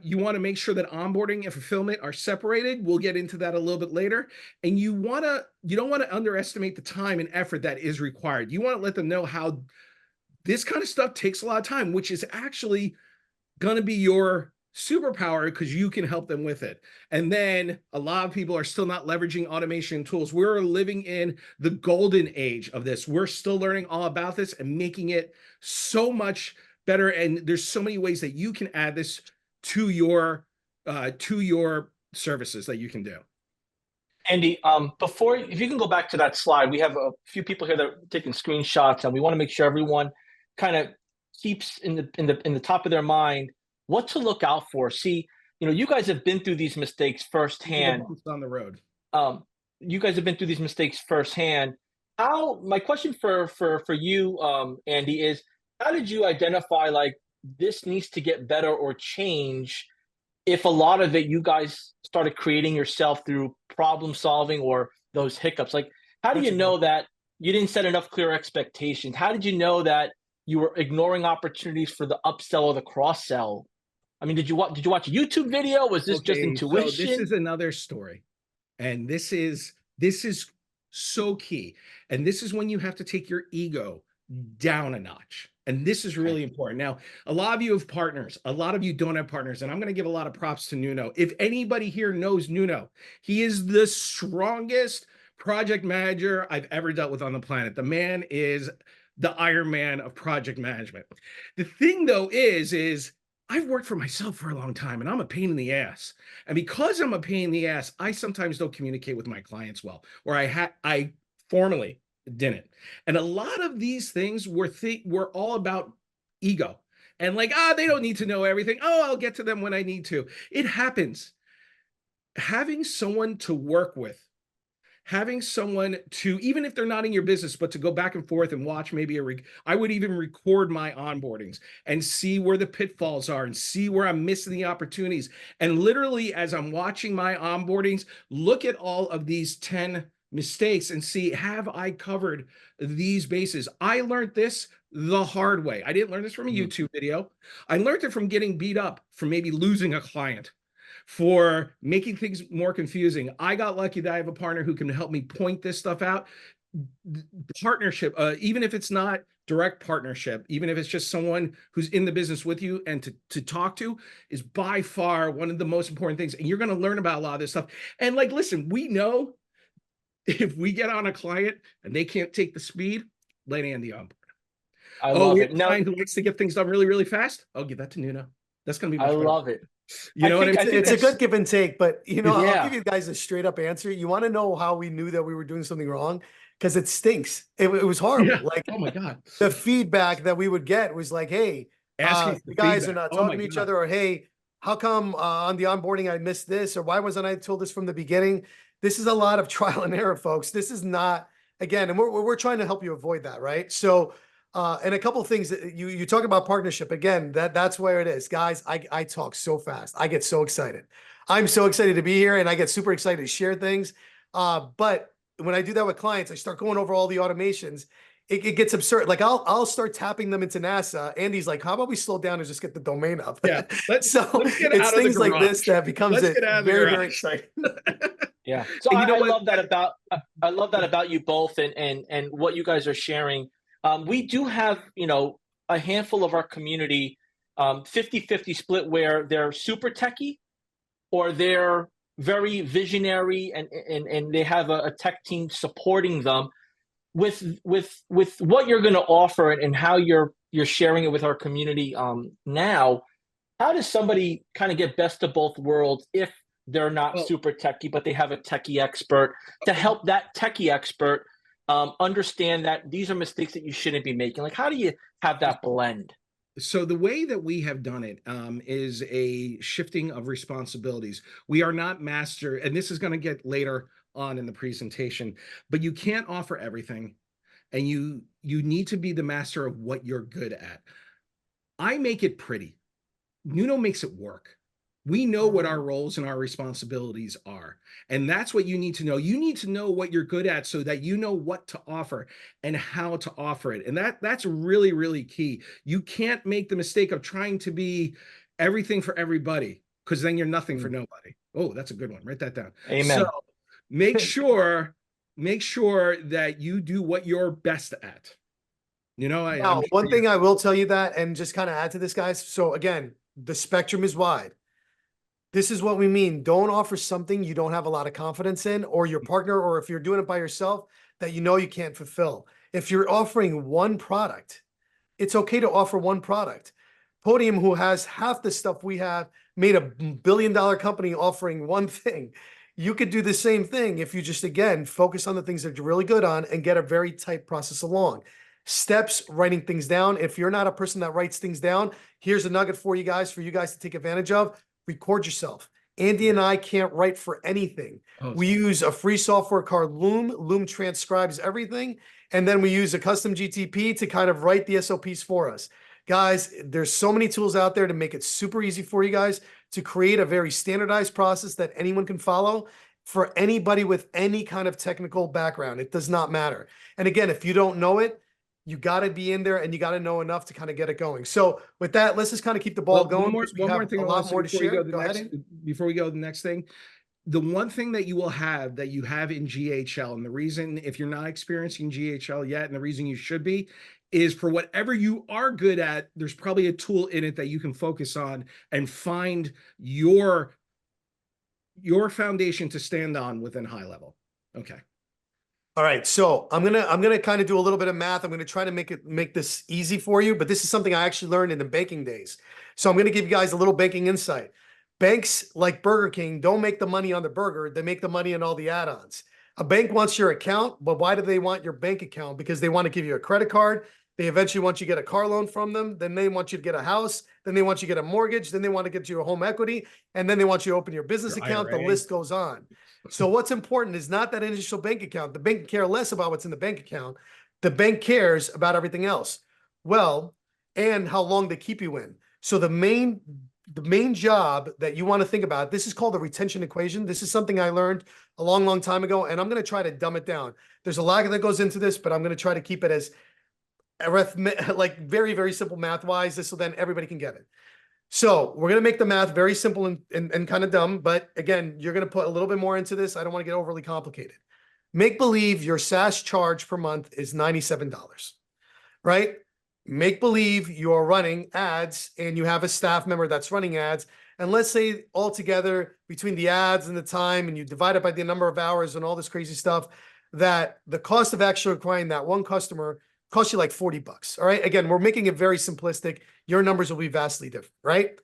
[SPEAKER 3] you want to make sure that onboarding and fulfillment are separated. We'll get into that a little bit later. And you don't want to underestimate the time and effort that is required. You want to let them know how this kind of stuff takes a lot of time, which is actually going to be your superpower because you can help them with it. And then a lot of people are still not leveraging automation tools. We're living in the golden age of this. We're still learning all about this and making it so much better. And there's so many ways that you can add this to your services that you can do.
[SPEAKER 1] Andy, if you can go back to that slide, we have a few people here that are taking screenshots, and we want to make sure everyone kind of keeps in the top of their mind what to look out for. See, you guys have been through these mistakes firsthand.
[SPEAKER 3] On the road.
[SPEAKER 1] You guys have been through these mistakes firsthand. My question for you, Andy, is how did you identify like this needs to get better or change if a lot of it you guys started creating yourself through problem solving or those hiccups? Like, how do you know that you didn't set enough clear expectations? How did you know that you were ignoring opportunities for the upsell or the cross sell? I mean, did you watch a YouTube video? Was this just intuition?
[SPEAKER 3] So this is another story. And this is so key. And this is when you have to take your ego down a notch. And this is really important. Now, a lot of you have partners. A lot of you don't have partners. And I'm going to give a lot of props to Nuno. If anybody here knows Nuno, he is the strongest project manager I've ever dealt with on the planet. The man is the Iron Man of project management. The thing, though, is I've worked for myself for a long time, and I'm a pain in the ass. And because I'm a pain in the ass, I sometimes don't communicate with my clients well, or I formally didn't. And a lot of these things were all about ego and like, they don't need to know everything. I'll get to them when I need to. It happens. Having someone to work with, having someone to, even if they're not in your business, but to go back and forth and watch maybe I would even record my onboardings and see where the pitfalls are and see where I'm missing the opportunities. And literally, as I'm watching my onboardings, look at all of these 10 mistakes and see, have I covered these bases? I learned this the hard way. I didn't learn this from a YouTube video. I learned it from getting beat up, from maybe losing a client, for making things more confusing. I got lucky that I have a partner who can help me point this stuff out. Partnership, even if it's not direct partnership, even if it's just someone who's in the business with you and to talk to, is by far one of the most important things. And you're going to learn about a lot of this stuff. And like, listen, we know if we get on a client and they can't take the speed, let Andy on board.
[SPEAKER 1] I love it.
[SPEAKER 3] Now, who likes to get things done really, really fast? I'll give that to Nuno. That's going to be.
[SPEAKER 1] I love it.
[SPEAKER 2] You know what I mean? It's a good give and take, but I'll give you guys a straight up answer. You want to know how we knew that we were doing something wrong? Because it stinks. It was horrible. Yeah. Like,
[SPEAKER 3] oh my God.
[SPEAKER 2] The feedback that we would get was like, hey, you guys are not talking to each other, or hey, how come on the onboarding I missed this, or why wasn't I told this from the beginning? This is a lot of trial and error, folks. This is not, again, and we're trying to help you avoid that, right? So, and a couple of things that you talk about partnership. Again, that's where it is, guys. I talk so fast. I get so excited. I'm so excited to be here, and I get super excited to share things. But when I do that with clients, I start going over all the automations. It gets absurd. Like I'll start tapping them into NASA. Andy's like, how about we slow down and just get the domain up?
[SPEAKER 3] Yeah.
[SPEAKER 2] Let's it's things like this that becomes very exciting.
[SPEAKER 1] Yeah. So I love that about you both and what you guys are sharing. We do have, a handful of our community, 50-50 split, where they're super techie or they're very visionary and they have a tech team supporting them. With what you're going to offer and how you're sharing it with our community now, how does somebody kind of get best of both worlds if they're not super techie, but they have a techie expert to help that techie expert understand that these are mistakes that you shouldn't be making? Like, how do you have that blend?
[SPEAKER 3] So the way that we have done it is a shifting of responsibilities. We are not master, and this is going to get later on in the presentation, but you can't offer everything, and you need to be the master of what you're good at. I make it pretty. Nuno makes it work. We know what our roles and our responsibilities are. And that's what you need to know. You need to know what you're good at so that you know what to offer and how to offer it. And that's really, really key. You can't make the mistake of trying to be everything for everybody, because then you're nothing for nobody. Oh, that's a good one. Write that down.
[SPEAKER 1] Amen.
[SPEAKER 3] So make sure that you do what you're best at. You know,
[SPEAKER 2] Now, one thing I will tell you that, and just kind of add to this, guys. So again, the spectrum is wide. This is what we mean. Don't offer something you don't have a lot of confidence in, or your partner, or if you're doing it by yourself, that you know you can't fulfill. If you're offering one product, it's okay to offer one product. Podium, who has half the stuff we have, made a billion-dollar company offering one thing. You could do the same thing if you just, again, focus on the things that you're really good on and get a very tight process along. Steps, writing things down. If you're not a person that writes things down, here's a nugget for you guys to take advantage of. Record yourself. Andy and I can't write for anything. We use a free software called Loom. Loom transcribes everything. And then we use a custom GTP to kind of write the SOPs for us. Guys, there's so many tools out there to make it super easy for you guys to create a very standardized process that anyone can follow for anybody with any kind of technical background. It does not matter. And again, if you don't know it, you got to be in there and you got to know enough to kind of get it going. So with that, let's just kind of keep the ball going.
[SPEAKER 3] One more thing,
[SPEAKER 2] a lot more to share.
[SPEAKER 3] Before we go to the next thing, the one thing that you will have that you have in GHL, and the reason, if you're not experiencing GHL yet, and the reason you should be, is for whatever you are good at, there's probably a tool in it that you can focus on and find your foundation to stand on within high level. Okay.
[SPEAKER 2] All right, so I'm gonna kind of do a little bit of math. I'm gonna try to make this easy for you, but this is something I actually learned in the banking days. So I'm gonna give you guys a little banking insight. Banks like Burger King don't make the money on the burger; they make the money on all the add-ons. A bank wants your account, but why do they want your bank account? Because they want to give you a credit card. They eventually want you to get a car loan from them. Then they want you to get a house. Then they want you to get a mortgage. Then they want to get you a home equity. And then they want you to open your business account. IRA. The list goes on. So what's important is not that initial bank account. The bank can care less about what's in the bank account. The bank cares about everything else. Well, and how long they keep you in. So the main job that you want to think about, this is called the retention equation. This is something I learned a long, long time ago, and I'm going to try to dumb it down. There's a lot that goes into this, but I'm going to try to keep it as like very, very simple math wise, so then everybody can get it. So we're going to make the math very simple and kind of dumb, but again, you're going to put a little bit more into this. I don't want to get overly complicated. Make believe your SaaS charge per month is $97, right? Make believe you're running ads and you have a staff member that's running ads. And let's say altogether between the ads and the time, and you divide it by the number of hours and all this crazy stuff, that the cost of actually acquiring that one customer costs you like $40. All right. Again, we're making it very simplistic. Your numbers will be vastly different, right?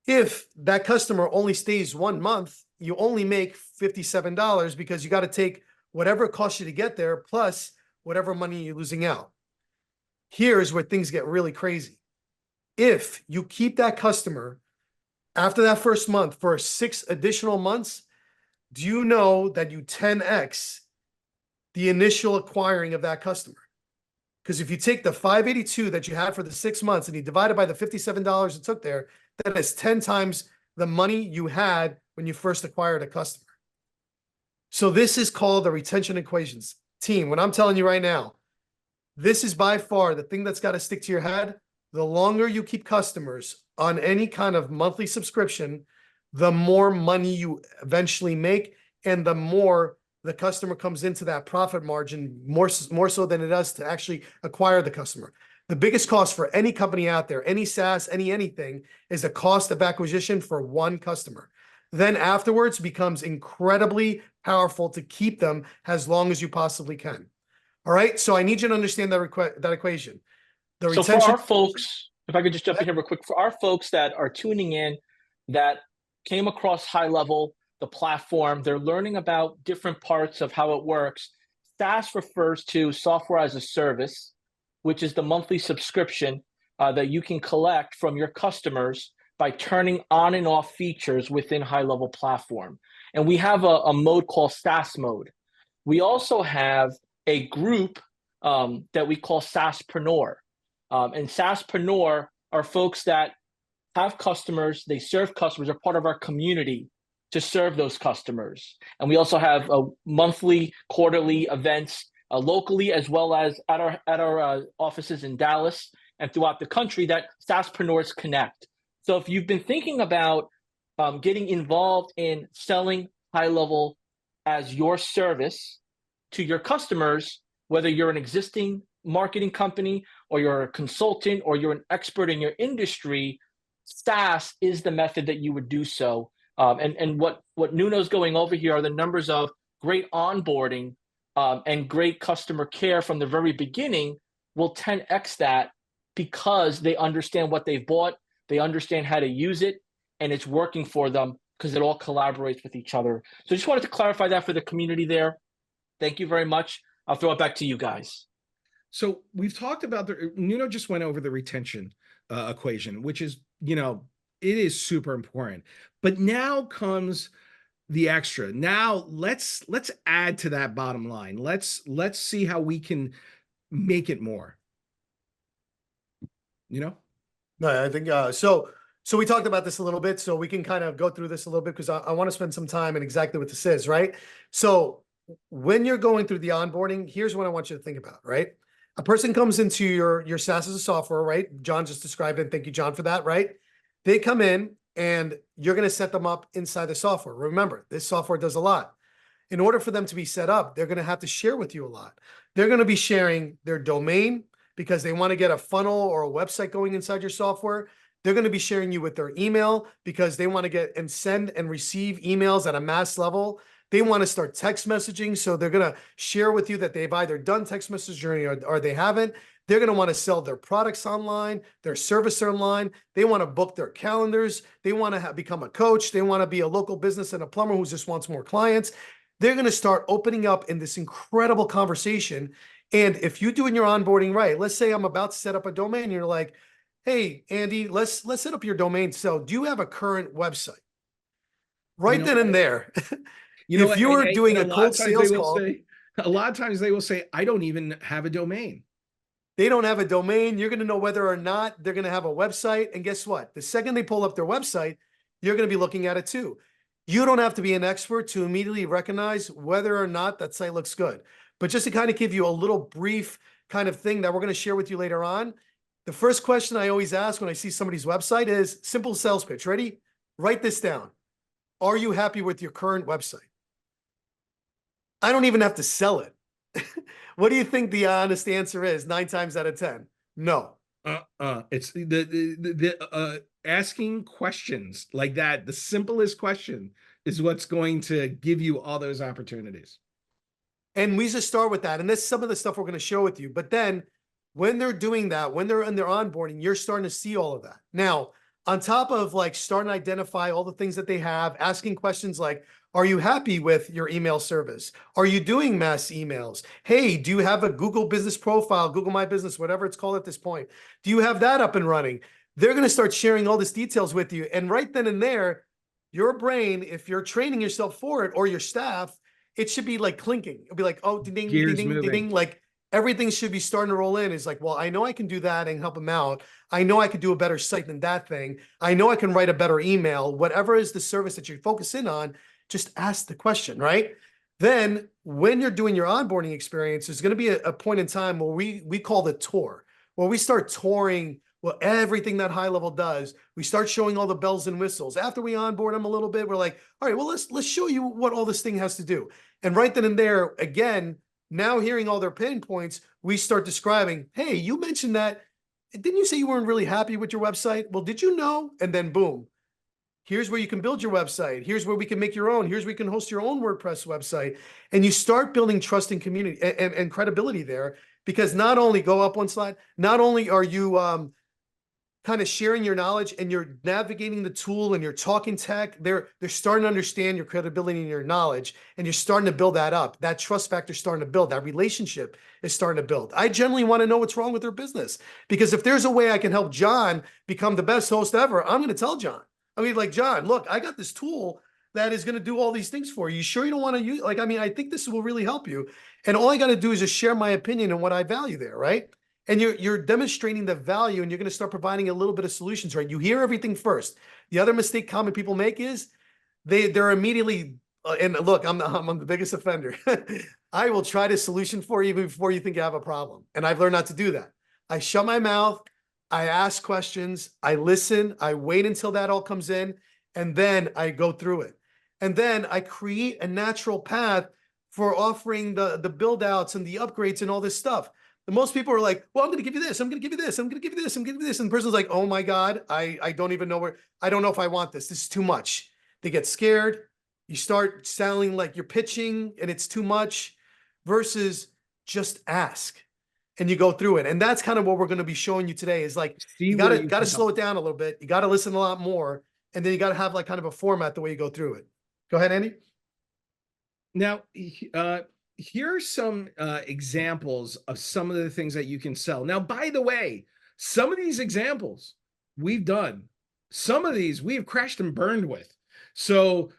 [SPEAKER 2] If that customer only stays 1 month, you only make $57 because you got to take whatever it costs you to get there plus whatever money you're losing out. Here's where things get really crazy. If you keep that customer after that first month for 6 additional months, do you know that you 10x the initial acquiring of that customer? Because if you take the 582 that you had for the 6 months and you divide it by the $57 it took there, that is 10 times the money you had when you first acquired a customer. So this is called the retention equations. Team, what I'm telling you right now, this is by far the thing that's got to stick to your head. The longer you keep customers on any kind of monthly subscription, the more money you eventually make and the more the customer comes into that profit margin, more so than it does to actually acquire the customer. The biggest cost for any company out there, any SaaS, anything, is the cost of acquisition for one customer. Then afterwards becomes incredibly powerful to keep them as long as you possibly can. All right, so I need you to understand that equation. The retention.
[SPEAKER 1] So for our folks, if I could just jump in here real quick, for our folks that are tuning in, that came across high level, the platform, they're learning about different parts of how it works. SaaS refers to software as a service, which is the monthly subscription that you can collect from your customers by turning on and off features within high-level platform. And we have a mode called SaaS mode. We also have a group that we call SaaSpreneur. And SaaSpreneur are folks that have customers, they serve customers, are part of our community to serve those customers. And we also have monthly, quarterly events locally, as well as at our offices in Dallas and throughout the country that SaaSpreneurs connect. So if you've been thinking about getting involved in selling high level as your service to your customers, whether you're an existing marketing company or you're a consultant or you're an expert in your industry, SaaS is the method that you would do so. And what Nuno's going over here are the numbers of great onboarding and great customer care from the very beginning will 10x that because they understand what they've bought, they understand how to use it, and it's working for them because it all collaborates with each other. So I just wanted to clarify that for the community there. Thank you very much. I'll throw it back to you guys.
[SPEAKER 3] So we've talked about Nuno just went over the retention equation, which is, it is super important. But now comes the extra. Now let's add to that bottom line. Let's see how we can make it more.
[SPEAKER 2] No, I think so we talked about this a little bit, so we can kind of go through this a little bit because I want to spend some time in exactly what this is, right? So when you're going through the onboarding, here's what I want you to think about, right? A person comes into your SaaS as a software, right? John just described it. Thank you, John, for that, right? They come in and you're going to set them up inside the software. Remember, this software does a lot. In order for them to be set up, they're going to have to share with you a lot. They're going to be sharing their domain because they want to get a funnel or a website going inside your software. They're going to be sharing you with their email because they want to get and send and receive emails at a mass level. They want to start text messaging. So they're going to share with you that they've either done text messaging or they haven't. They're going to want to sell their products online, their service online. They want to book their calendars. They want to become a coach. They want to be a local business and a plumber who just wants more clients. They're going to start opening up in this incredible conversation. And if you do in your onboarding right, let's say I'm about to set up a domain, and you're like, hey, Andy, let's set up your domain. So do you have a current website? Right then and there. If you were doing a cold sales call,
[SPEAKER 3] a lot of times they will say, I don't even have a domain.
[SPEAKER 2] They don't have a domain. You're going to know whether or not they're going to have a website. And guess what? The second they pull up their website, you're going to be looking at it too. You don't have to be an expert to immediately recognize whether or not that site looks good. But just to kind of give you a little brief kind of thing that we're going to share with you later on, the first question I always ask when I see somebody's website is simple sales pitch. Ready? Write this down. Are you happy with your current website? I don't even have to sell it. What do you think the honest answer is 9 times out of 10? No.
[SPEAKER 3] It's the asking questions like that. The simplest question is what's going to give you all those opportunities.
[SPEAKER 2] And we just start with that. And that's some of the stuff we're going to show with you. But then when they're doing that, when they're in their onboarding, you're starting to see all of that. Now, on top of like starting to identify all the things that they have, asking questions like, are you happy with your email service? Are you doing mass emails? Hey, do you have a Google business profile, Google My Business, whatever it's called at this point? Do you have that up and running? They're going to start sharing all these details with you. And right then and there, your brain, if you're training yourself for it or your staff, it should be like clinking. It'll be like, oh, ding, ding, ding, ding, ding. Like everything should be starting to roll in. It's like, well, I know I can do that and help them out. I know I could do a better site than that thing. I know I can write a better email. Whatever is the service that you're focusing on, just ask the question, right? Then when you're doing your onboarding experience, there's going to be a point in time where we call the tour, where we start touring everything that high level does. We start showing all the bells and whistles. After we onboard them a little bit, we're like, all right, well, let's show you what all this thing has to do. And right then and there, again, now hearing all their pain points, we start describing, hey, you mentioned that. Didn't you say you weren't really happy with your website? Well, did you know? And then boom. Here's where you can build your website. Here's where we can make your own. Here's where you can host your own WordPress website. And you start building trust and community and credibility there, because not only go up one slide, not only are you kind of sharing your knowledge and you're navigating the tool and you're talking tech, they're starting to understand your credibility and your knowledge, and you're starting to build that up. That trust factor is starting to build. That relationship is starting to build. I generally want to know what's wrong with their business, because if there's a way I can help John become the best host ever, I'm going to tell John. I mean, like, John, look, I got this tool that is going to do all these things for you. You sure you don't want to use, like, I mean, I think this will really help you. And all I got to do is just share my opinion and what I value there, right? And you're demonstrating the value, and you're going to start providing a little bit of solutions, right? You hear everything first. The other mistake common people make is they're immediately, and look, I'm the biggest offender. I will try the solution for you before you think you have a problem. And I've learned not to do that. I shut my mouth. I ask questions. I listen. I wait until that all comes in, and then I go through it. And then I create a natural path for offering the build outs and the upgrades and all this stuff. And most people are like, well, I'm going to give you this. I'm going to give you this. I'm going to give you this. I'm going to give you this. And the person's like, oh my God, I don't even know I don't know if I want this. This is too much. They get scared. You start sounding like you're pitching and it's too much, versus just ask and you go through it. And that's kind of what we're going to be showing you today, is like, you got to slow it down a little bit. You got to listen a lot more. And then you got to have like kind of a format the way you go through it. Go ahead, Andy.
[SPEAKER 3] Now, here are some examples of some of the things that you can sell. Now, by the way, some of these examples we've done, some of these we have crashed and burned with. So,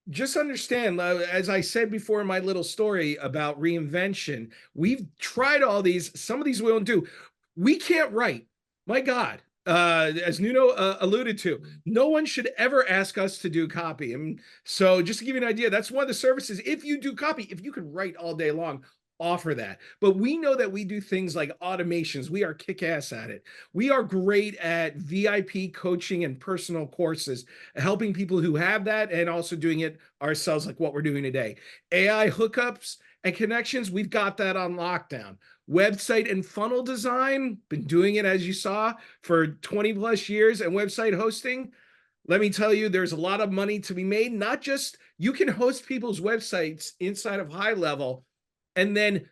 [SPEAKER 3] just understand, as I said before in my little story about reinvention, we've tried all these. Some of these we don't do. We can't write. My God. As Nuno alluded to, no one should ever ask us to do copy. And so just to give you an idea, that's one of the services. If you do copy, if you can write all day long, offer that. But we know that we do things like automations. We are kick-ass at it. We are great at VIP coaching and personal courses, helping people who have that and also doing it ourselves, like what we're doing today. AI hookups and connections, we've got that on lockdown. Website and funnel design, been doing it, as you saw, for 20 plus years. And website hosting, let me tell you, there's a lot of money to be made. Not just, you can host people's websites inside of High Level and then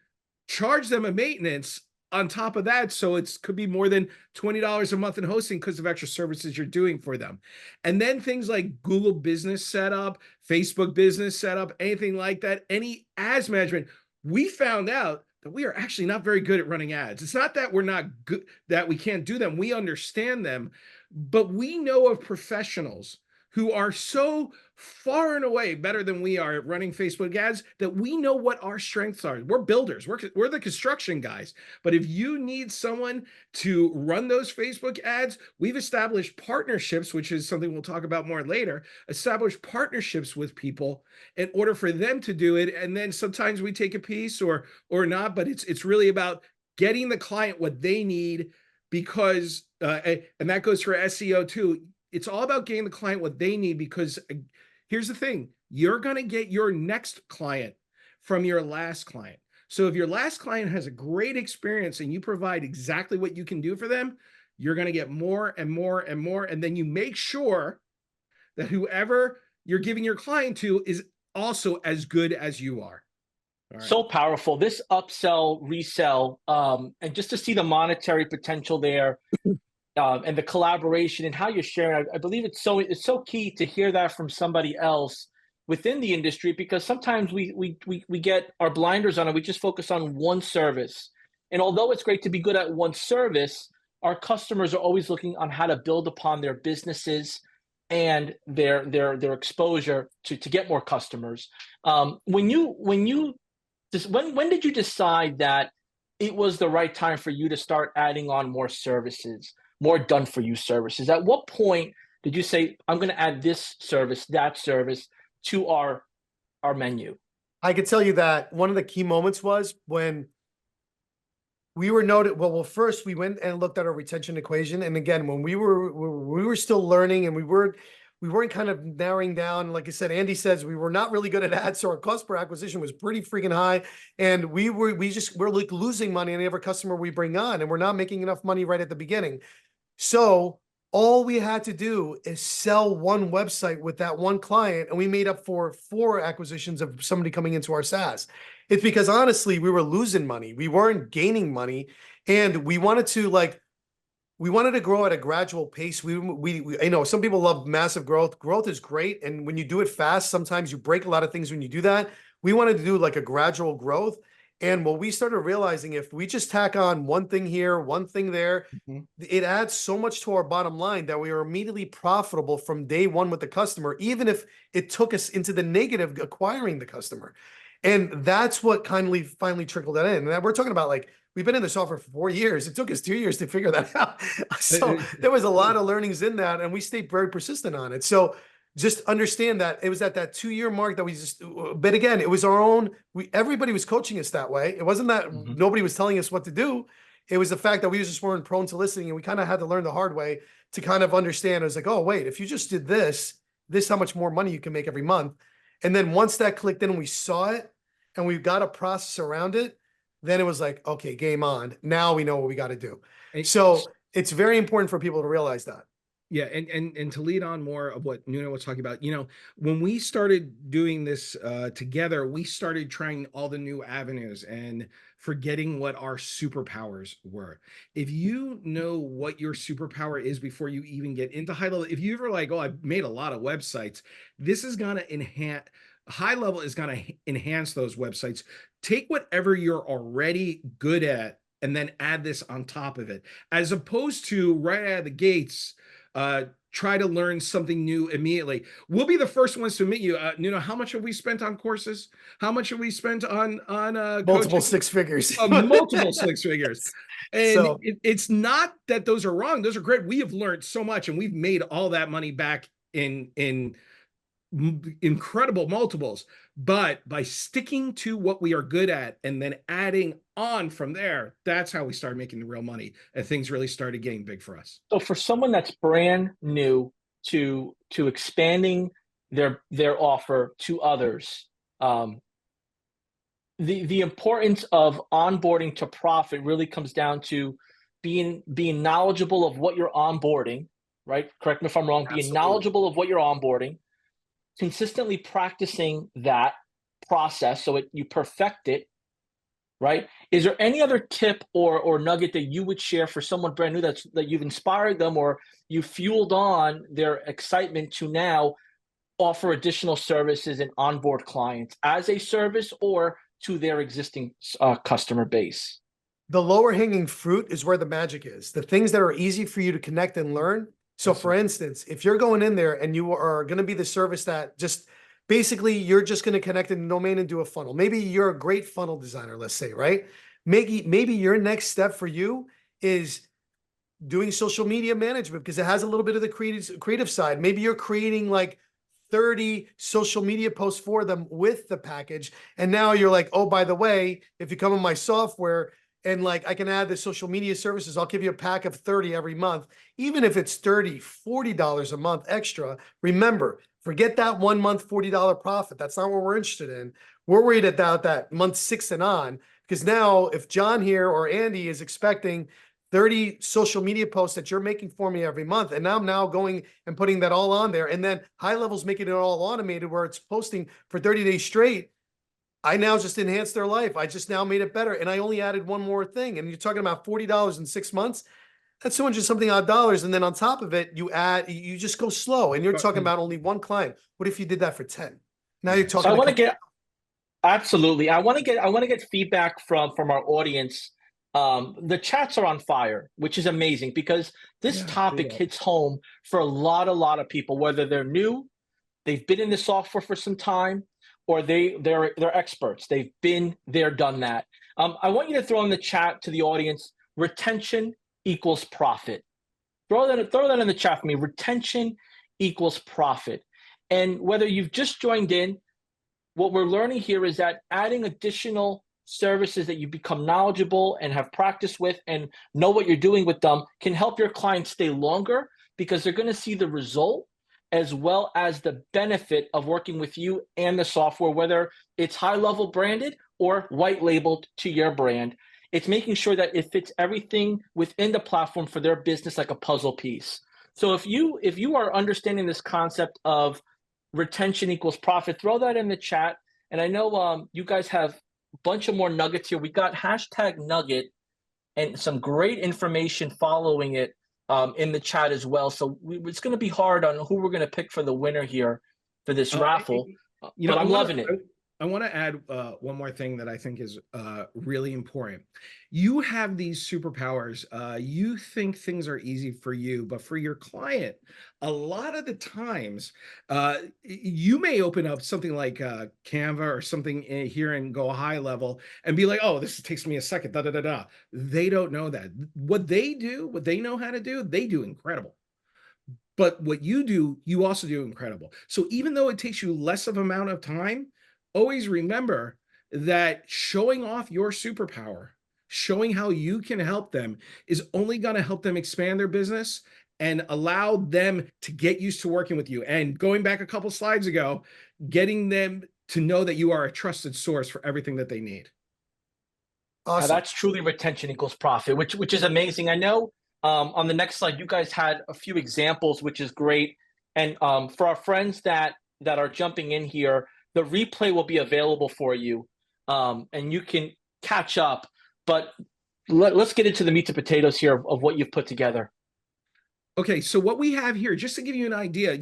[SPEAKER 3] charge them a maintenance on top of that. So it could be more than $20 a month in hosting because of extra services you're doing for them. And then things like Google Business Setup, Facebook Business Setup, anything like that, any ads management. We found out that we are actually not very good at running ads. It's not that we're not good, that we can't do them. We understand them, but we know of professionals who are so far and away better than we are at running Facebook ads that we know what our strengths are. We're builders. We're the construction guys. But if you need someone to run those Facebook ads, we've established partnerships, which is something we'll talk about more later, established partnerships with people in order for them to do it. And then sometimes we take a piece or not, but it's really about getting the client what they need, because, and that goes for SEO too. It's all about getting the client what they need, because here's the thing, you're going to get your next client from your last client. So if your last client has a great experience and you provide exactly what you can do for them, you're going to get more and more and more. And then you make sure that whoever you're giving your client to is also as good as you are.
[SPEAKER 1] Right. So powerful. This upsell, resell, and just to see the monetary potential there. And the collaboration and how you're sharing, I believe it's so key to hear that from somebody else within the industry, because sometimes we get our blinders on and we just focus on one service. And although it's great to be good at one service, our customers are always looking on how to build upon their businesses and their exposure to get more customers. When did you decide that it was the right time for you to start adding on more services? More done for you services? At what point did you say, I'm going to add this service, that service to our menu?
[SPEAKER 2] I could tell you that one of the key moments was when we were noted. Well, first we went and looked at our retention equation. And again, when we were still learning and we weren't kind of narrowing down, like I said, Andy says, we were not really good at ads. So our cost per acquisition was pretty freaking high. And we're like losing money on every customer we bring on, and we're not making enough money right at the beginning. So all we had to do is sell one website with that one client, and we made up for 4 acquisitions of somebody coming into our SaaS. It's because honestly, we were losing money. We weren't gaining money, and we wanted to we wanted to grow at a gradual pace. We you know, some people love massive growth. Growth is great. And when you do it fast, sometimes you break a lot of things when you do that. We wanted to do like a gradual growth. And what we started realizing, if we just tack on one thing here, one thing there, it adds so much to our bottom line that we are immediately profitable from day one with the customer, even if it took us into the negative acquiring the customer. And that's what kindly finally trickled that in. And we're talking about like, we've been in the software for 4 years. It took us 2 years to figure that out. So there was a lot of learnings in that, and we stayed very persistent on it. So just understand that it was at that 2-year mark that we just, but again, it was our own, everybody was coaching us that way. It wasn't that nobody was telling us what to do. It was the fact that we just weren't prone to listening, and we kind of had to learn the hard way to kind of understand. It was like, oh, wait, if you just did this how much more money you can make every month. And then once that clicked in and we saw it and we've got a process around it, then it was like, okay, game on. Now we know what we got to do. So it's very important for people to realize that.
[SPEAKER 3] Yeah, and to lead on more of what Nuno was talking about, you know, when we started doing this together, we started trying all the new avenues and forgetting what our superpowers were. If you know what your superpower is before you even get into high level, if you ever like, oh, I've made a lot of websites, this is going to enhance, high level is going to enhance those websites. Take whatever you're already good at and then add this on top of it, as opposed to right out of the gates, try to learn something new immediately. We'll be the first ones to admit you, Nuno, how much have we spent on courses? How much have we spent on
[SPEAKER 2] multiple
[SPEAKER 3] coaching?
[SPEAKER 2] 6 figures?
[SPEAKER 3] Multiple 6 figures. And
[SPEAKER 2] So,
[SPEAKER 3] it's not that those are wrong. Those are great. We have learned so much, and we've made all that money back in incredible multiples. But by sticking to what we are good at and then adding on from there, that's how we started making the real money, and things really started getting big for us.
[SPEAKER 1] So for someone that's brand new to expanding their offer to others, the importance of onboarding to profit really comes down to being knowledgeable of what you're onboarding, right? Correct me if I'm wrong.
[SPEAKER 2] Absolutely.
[SPEAKER 1] Being knowledgeable of what you're onboarding, consistently practicing that process so you perfect it, right? Is there any other tip or nugget that you would share for someone brand new that you've inspired them or you fueled on their excitement to now offer additional services and onboard clients as a service or to their existing customer base?
[SPEAKER 2] the lower hanging fruit is where the magic is. The things that are easy for you to connect and learn. So for instance, if you're going in there and you are going to be the service that just basically you're just going to connect in the domain and do a funnel. Maybe you're a great funnel designer, let's say, right? Maybe your next step for you is doing social media management because it has a little bit of the creative side. Maybe you're creating like 30 social media posts for them with the package. And now you're like, oh, by the way, if you come in my software and like I can add the social media services, I'll give you a pack of 30 every month. Even if it's $30, $40 a month extra, remember, forget that 1 month $40 profit. That's not what we're interested in. We're worried about that month 6 and on, because now if John here or Andy is expecting 30 social media posts that you're making for me every month, and I'm now going and putting that all on there, and then High Level's making it all automated where it's posting for 30 days straight, I now just enhanced their life. I just now made it better, and I only added one more thing. And you're talking about $40 in 6 months. That's 200 something odd dollars. And then on top of it, you just go slow, and you're talking about only one client. What if you did that for 10? Now you're talking.
[SPEAKER 1] So I want to get absolutely. I want to get feedback from our audience. The chats are on fire, which is amazing because this topic hits home for a lot of people, whether they're new, they've been in the software for some time, or they're experts. They've been there, done that. I want you to throw in the chat to the audience, retention equals profit. Throw that in the chat for me. Retention equals profit. And whether you've just joined in, what we're learning here is that adding additional services that you become knowledgeable and have practice with and know what you're doing with them can help your clients stay longer because they're going to see the result as well as the benefit of working with you and the software, whether it's High Level branded or white labeled to your brand. It's making sure that it fits everything within the platform for their business like a puzzle piece. So if you are understanding this concept of retention equals profit, throw that in the chat. And I know you guys have a bunch of more nuggets here. We got #nugget and some great information following it in the chat as well. So it's going to be hard on who we're going to pick for the winner here for this raffle. But I'm loving it.
[SPEAKER 3] I want to add one more thing that I think is really important. You have these superpowers. You think things are easy for you, but for your client, a lot of the times, you may open up something like Canva or something here and go high level and be like, oh, this takes me a second, da da da da. They don't know that. What they do, what they know how to do, they do incredible. But what you do, you also do incredible. So even though it takes you less of amount of time, always remember that showing off your superpower, showing how you can help them is only going to help them expand their business and allow them to get used to working with you. And going back a couple slides ago, getting them to know that you are a trusted source for everything that they need.
[SPEAKER 1] Awesome. That's truly retention equals profit, which is amazing. I know on the next slide, you guys had a few examples, which is great. And for our friends that are jumping in here, the replay will be available for you, and you can catch up. But let's get into the meat and potatoes here of what you've put together.
[SPEAKER 3] Okay, so what we have here, just to give you an idea,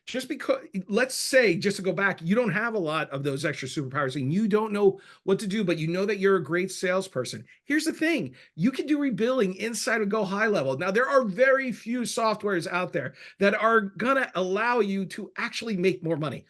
[SPEAKER 3] just because, let's say, just to go back, you don't have a lot of those extra superpowers and you don't know what to do, but you know that you're a great salesperson. Here's the thing, you can do rebilling inside of Go High Level. Now, there are very few softwares out there that are gonna allow you to actually make more money.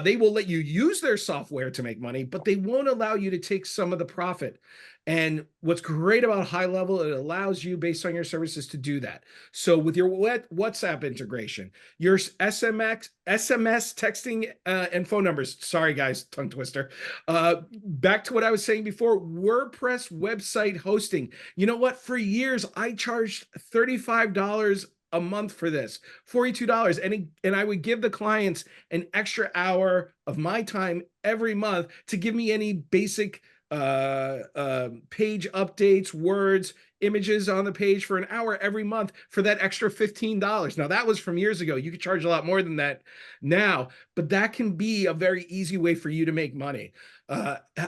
[SPEAKER 3] They will let you use their software to make money, but they won't allow you to take some of the profit. And what's great about High Level, it allows you, based on your services, to do that. So with your WhatsApp integration, your SMS texting, and phone numbers, sorry guys, tongue twister. Back to what I was saying before, WordPress website hosting. You know what? For years, I charged $35 a month for this, $42, and I would give the clients an extra hour of my time every month to give me any basic page updates, words, images on the page for an hour every month for that extra $15. Now, that was from years ago. You could charge a lot more than that now, but that can be a very easy way for you to make money.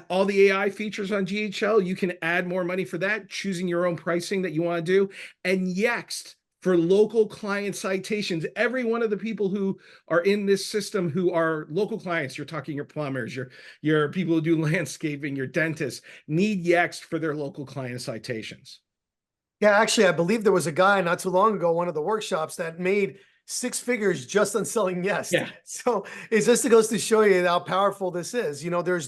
[SPEAKER 3] All the AI features on GHL, you can add more money for that, choosing your own pricing that you want to do. And Yext, for local client citations, every one of the people who are in this system who are local clients, you're talking your plumbers, your people who do landscaping, your dentists, need Yext for their local client citations.
[SPEAKER 2] Yeah, actually, I believe there was a guy not too long ago, one of the workshops, that made 6 figures just on selling Yext.
[SPEAKER 3] Yeah.
[SPEAKER 2] So it just goes to show you how powerful this is. There's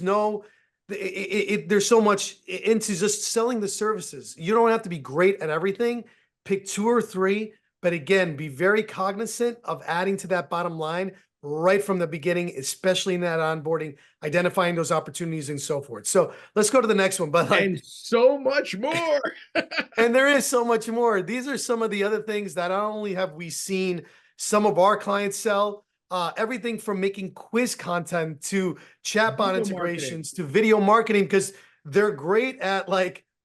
[SPEAKER 2] there's so much into just selling the services. You don't have to be great at everything. Pick 2 or 3, but again, be very cognizant of adding to that bottom line right from the beginning, especially in that onboarding, identifying those opportunities and so forth. So let's go to the next one. But
[SPEAKER 3] and so much more.
[SPEAKER 2] And there is so much more. These are some of the other things that not only have we seen some of our clients sell, everything from making quiz content to chatbot integrations to video marketing, because they're great at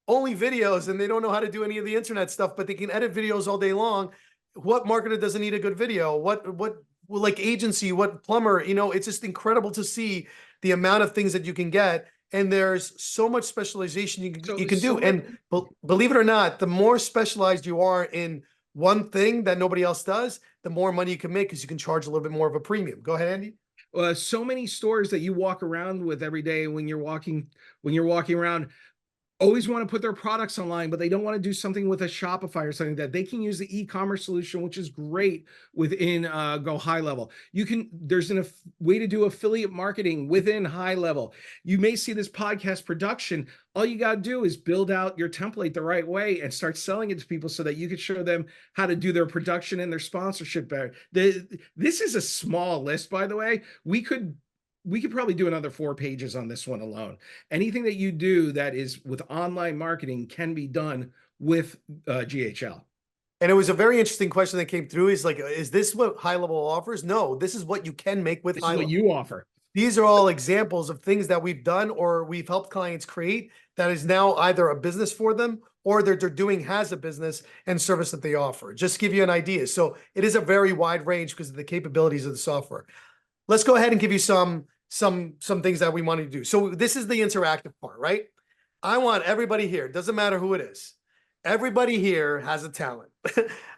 [SPEAKER 2] only videos and they don't know how to do any of the internet stuff, but they can edit videos all day long. What marketer doesn't need a good video? What agency, what plumber, it's just incredible to see the amount of things that you can get. And there's so much specialization you can do. And believe it or not, the more specialized you are in one thing that nobody else does, the more money you can make because you can charge a little bit more of a premium. Go ahead, Andy.
[SPEAKER 3] So many stores that you walk around with every day when you're walking around always want to put their products online, but they don't want to do something with a Shopify or something that they can use the e-commerce solution, which is great within Go High Level. There's a way to do affiliate marketing within High Level. You may see this podcast production. All you got to do is build out your template the right way and start selling it to people so that you can show them how to do their production and their sponsorship better. This is a small list, by the way. We could probably do another 4 pages on this one alone. Anything that you do that is with online marketing can be done with GHL.
[SPEAKER 2] And it was a very interesting question that came through. Is this what High Level offers? No, this is what you can make with High Level.
[SPEAKER 3] This is what you offer.
[SPEAKER 2] These are all examples of things that we've done or we've helped clients create that is now either a business for them or they're doing has a business and service that they offer. Just to give you an idea. So it is a very wide range because of the capabilities of the software. Let's go ahead and give you some things that we want to do. So this is the interactive part, right? I want everybody here, doesn't matter who it is, everybody here has a talent.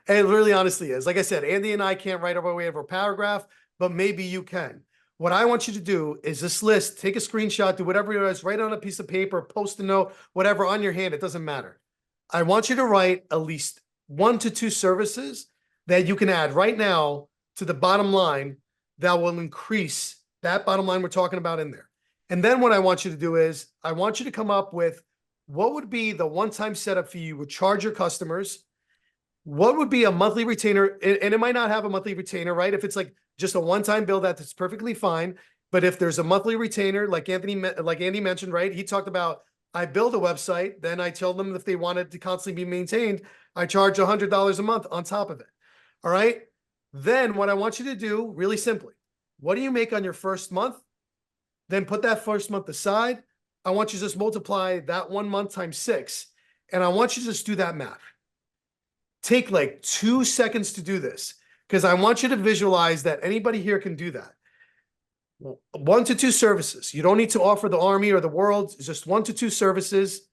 [SPEAKER 2] It really honestly is. Like I said, Andy and I can't write our way over a paragraph, but maybe you can. What I want you to do is this list, take a screenshot, do whatever it is, write on a piece of paper, post a note, whatever on your hand, it doesn't matter. I want you to write at least 1 to 2 services that you can add right now to the bottom line that will increase that bottom line we're talking about in there. And then what I want you to do is I want you to come up with what would be the one-time setup fee you would charge your customers. What would be a monthly retainer? And it might not have a monthly retainer, right? If it's like just a one-time bill, that's perfectly fine. But if there's a monthly retainer, like Andy mentioned, right? He talked about, I build a website, then I tell them if they want it to constantly be maintained, I charge $100 a month on top of it. All right. Then what I want you to do really simply, what do you make on your first month? Then put that first month aside. I want you to just multiply that 1 month times 6. And I want you to just do that math. Take like 2 seconds to do this because I want you to visualize that anybody here can do that. 1 to 2 services. You don't need to offer the army or the world. It's just 1 to 2 services,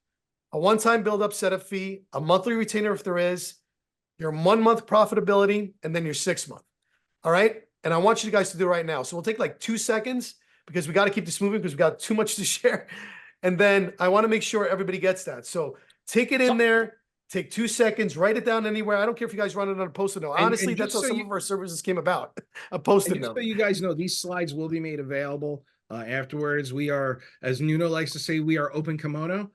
[SPEAKER 2] a one-time build-up setup fee, a monthly retainer if there is, your 1 month profitability, and then your 6 month. All right. And I want you guys to do it right now. So we'll take like 2 seconds because we got to keep this moving because we got too much to share. And then I want to make sure everybody gets that. So take it in there. Take 2 seconds, write it down anywhere. I don't care if you guys run it on a Post-it note. Honestly, that's how some of our services came about. A Post-it note.
[SPEAKER 3] So you guys know, these slides will be made available afterwards. We are, as Nuno likes to say, we are open kimono.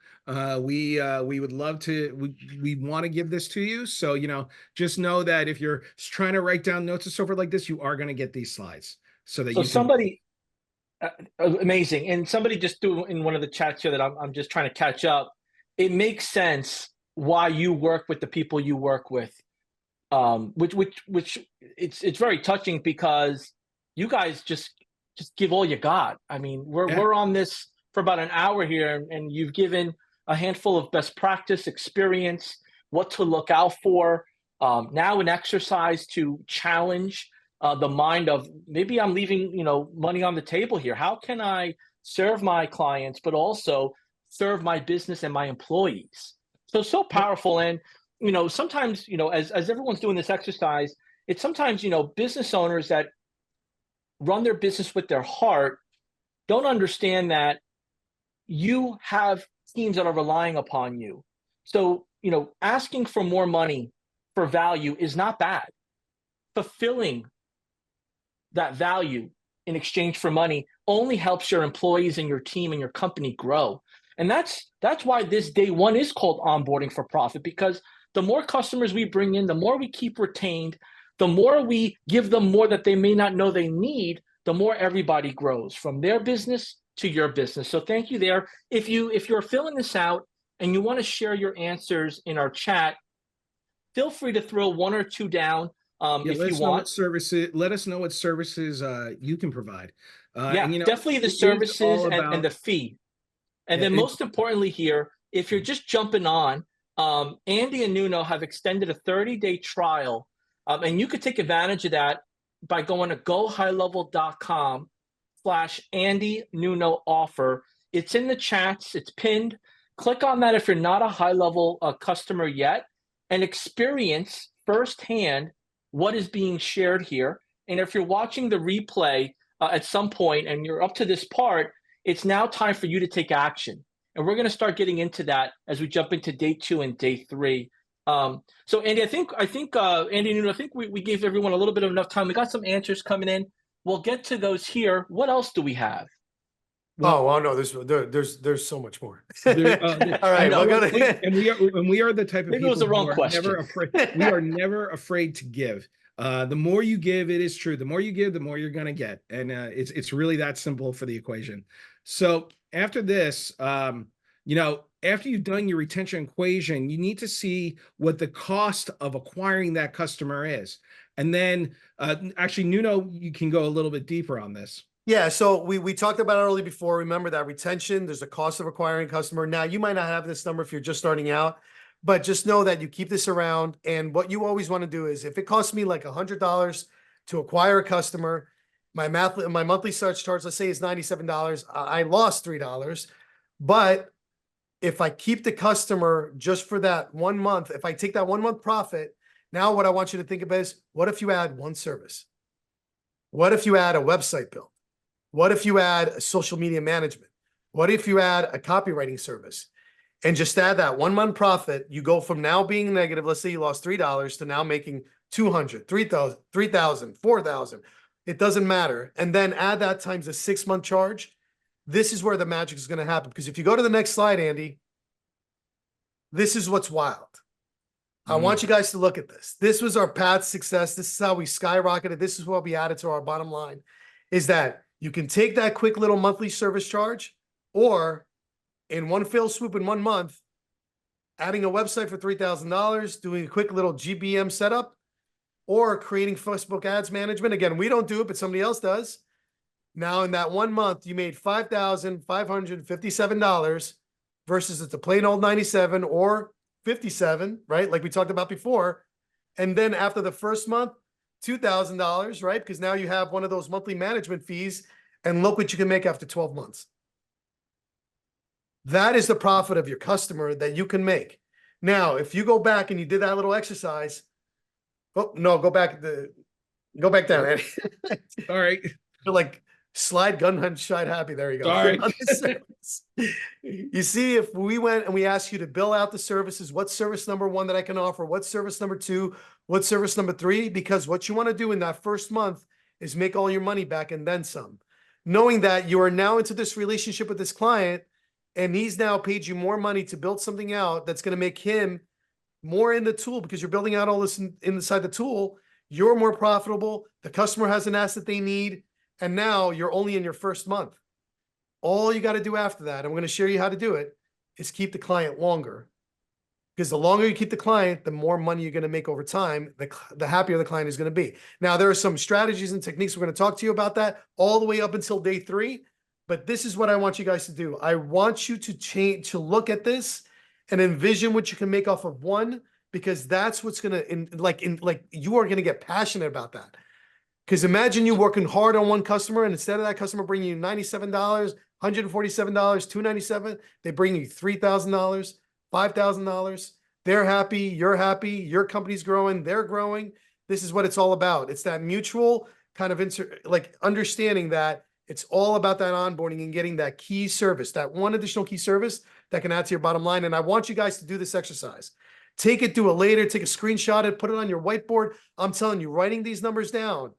[SPEAKER 3] We would love to. We want to give this to you. So just know that if you're trying to write down notes and so forth like this, you are going to get these slides so that you can.
[SPEAKER 1] Somebody. Amazing. And somebody just threw in one of the chats here that I'm just trying to catch up. It makes sense why you work with the people you work with, which it's very touching because you guys just give all you got. I mean, we're on this for about an hour here, and you've given a handful of best practice experience, what to look out for, now an exercise to challenge the mind of maybe I'm leaving money on the table here. How can I serve my clients, but also serve my business and my employees? So powerful. And, sometimes, as everyone's doing this exercise, it's sometimes, business owners that run their business with their heart don't understand that you have teams that are relying upon you. So, asking for more money for value is not bad. Fulfilling that value in exchange for money only helps your employees and your team and your company grow. And that's why this day one is called Onboarding for Profit, because the more customers we bring in, the more we keep retained, the more we give them more that they may not know they need, the more everybody grows from their business to your business. So thank you there. If you're filling this out and you want to share your answers in our chat, feel free to throw 1 or 2 down. If you want
[SPEAKER 3] services, let us know what services you can provide.
[SPEAKER 1] Definitely the services and the fee. And then most importantly here, if you're just jumping on, Andy and Nuno have extended a 30-day trial, and you could take advantage of that by going to gohighlevel.com/Andy Nuno offer. It's in the chats, it's pinned. Click on that if you're not a high-level customer yet, and experience firsthand what is being shared here. And if you're watching the replay at some point and you're up to this part, it's now time for you to take action. And we're going to start getting into that as we jump into day 2 and day 3. So Andy, I think Andy Nuno, I think we gave everyone a little bit of enough time. We got some answers coming in. We'll get to those here. What else do we have?
[SPEAKER 2] Well, no, there's so much more.
[SPEAKER 3] All
[SPEAKER 2] right,
[SPEAKER 3] we are the type of
[SPEAKER 1] Maybe
[SPEAKER 3] people
[SPEAKER 1] it was the wrong question.
[SPEAKER 3] We are never afraid to give. The more you give, it is true. The more you give, the more you're going to get. And it's really that simple for the equation. So after this, after you've done your retention equation, you need to see what the cost of acquiring that customer is. And then actually, Nuno, you can go a little bit deeper on this.
[SPEAKER 2] Yeah, so we talked about it earlier before. Remember that retention, there's a cost of acquiring a customer. Now, you might not have this number if you're just starting out, but just know that you keep this around. And what you always want to do is if it costs me like $100 to acquire a customer, my monthly search charge, let's say, is $97. I lost $3, but if I keep the customer just for that 1 month, if I take that 1 month profit, now what I want you to think about is, what if you add one service? What if you add a website build? What if you add a social media management? What if you add a copywriting service? And just add that 1 month profit, you go from now being negative, let's say you lost $3 to now making 200, 3,000, 3,000, 4,000. It doesn't matter. And then add that times a 6 month charge. This is where the magic is going to happen. Because if you go to the next slide, Andy, this is what's wild. I want you guys to look at this. This was our path to success. This is how we skyrocketed. This is what we added to our bottom line, is that you can take that quick little monthly service charge, or in one fell swoop in 1 month, adding a website for $3,000, doing a quick little GBM setup, or creating Facebook ads management. Again, we don't do it, but somebody else does. Now, in that 1 month, you made $5,557 versus it's a plain old 97 or 57, right? Like we talked about before. And then after the first month, $2,000, right? Because now you have one of those monthly management fees, and look what you can make after 12 months. That is the profit of your customer that you can make. Now, if you go back and you did that little exercise, oh no, go back down, Eddie.
[SPEAKER 3] All right.
[SPEAKER 2] You're like slide gun hunt shide happy. There you go.
[SPEAKER 3] All right.
[SPEAKER 2] You see, if we went and we asked you to bill out the services, what's service number 1 that I can offer? What's service number 2? What's service number 3? Because what you want to do in that first month is make all your money back and then some. Knowing that you are now into this relationship with this client, and he's now paid you more money to build something out that's going to make him more in the tool, because you're building out all this inside the tool. You're more profitable. The customer has an asset they need. And now you're only in your first month. All you got to do after that, I'm going to show you how to do it, is keep the client longer. Because the longer you keep the client, the more money you're going to make over time, the happier the client is going to be. Now, there are some strategies and techniques we're going to talk to you about that all the way up until day 3. But this is what I want you guys to do. I want you to look at this and envision what you can make off of one, because that's what's going to, you are going to get passionate about that. Because imagine you working hard on one customer, and instead of that customer bringing you $97, $147, $297, they bring you $3,000, $5,000. They're happy, you're happy, your company's growing, they're growing. This is what it's all about. It's that mutual kind of understanding that it's all about that onboarding and getting that key service, that one additional key service that can add to your bottom line. And I want you guys to do this exercise. Take it, do it later, take a screenshot it, put it on your whiteboard. I'm telling you, writing these numbers down,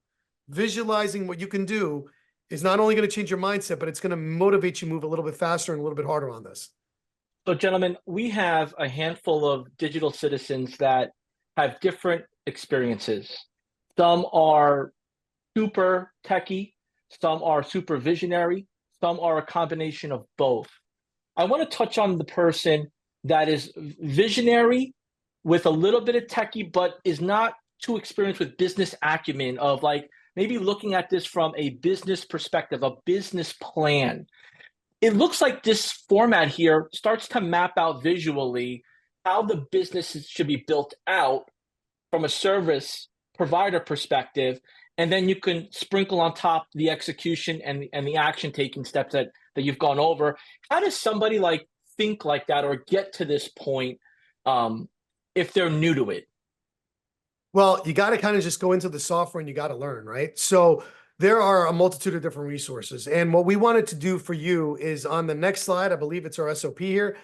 [SPEAKER 2] visualizing what you can do, is not only going to change your mindset, but it's going to motivate you to move a little bit faster and a little bit harder on this.
[SPEAKER 1] So, gentlemen, we have a handful of digital citizens that have different experiences. Some are super techie, some are super visionary, some are a combination of both. I want to touch on the person that is visionary with a little bit of techie, but is not too experienced with business acumen of maybe looking at this from a business perspective, a business plan. It looks like this format here starts to map out visually how the business should be built out from a service provider perspective, and then you can sprinkle on top the execution and the action taking steps that you've gone over. How does somebody think like that or get to this point if they're new to it?
[SPEAKER 2] Well, you got to kind of just go into the software and you got to learn, right? So there are a multitude of different resources. And what we wanted to do for you is on the next slide, I believe it's our SOP here.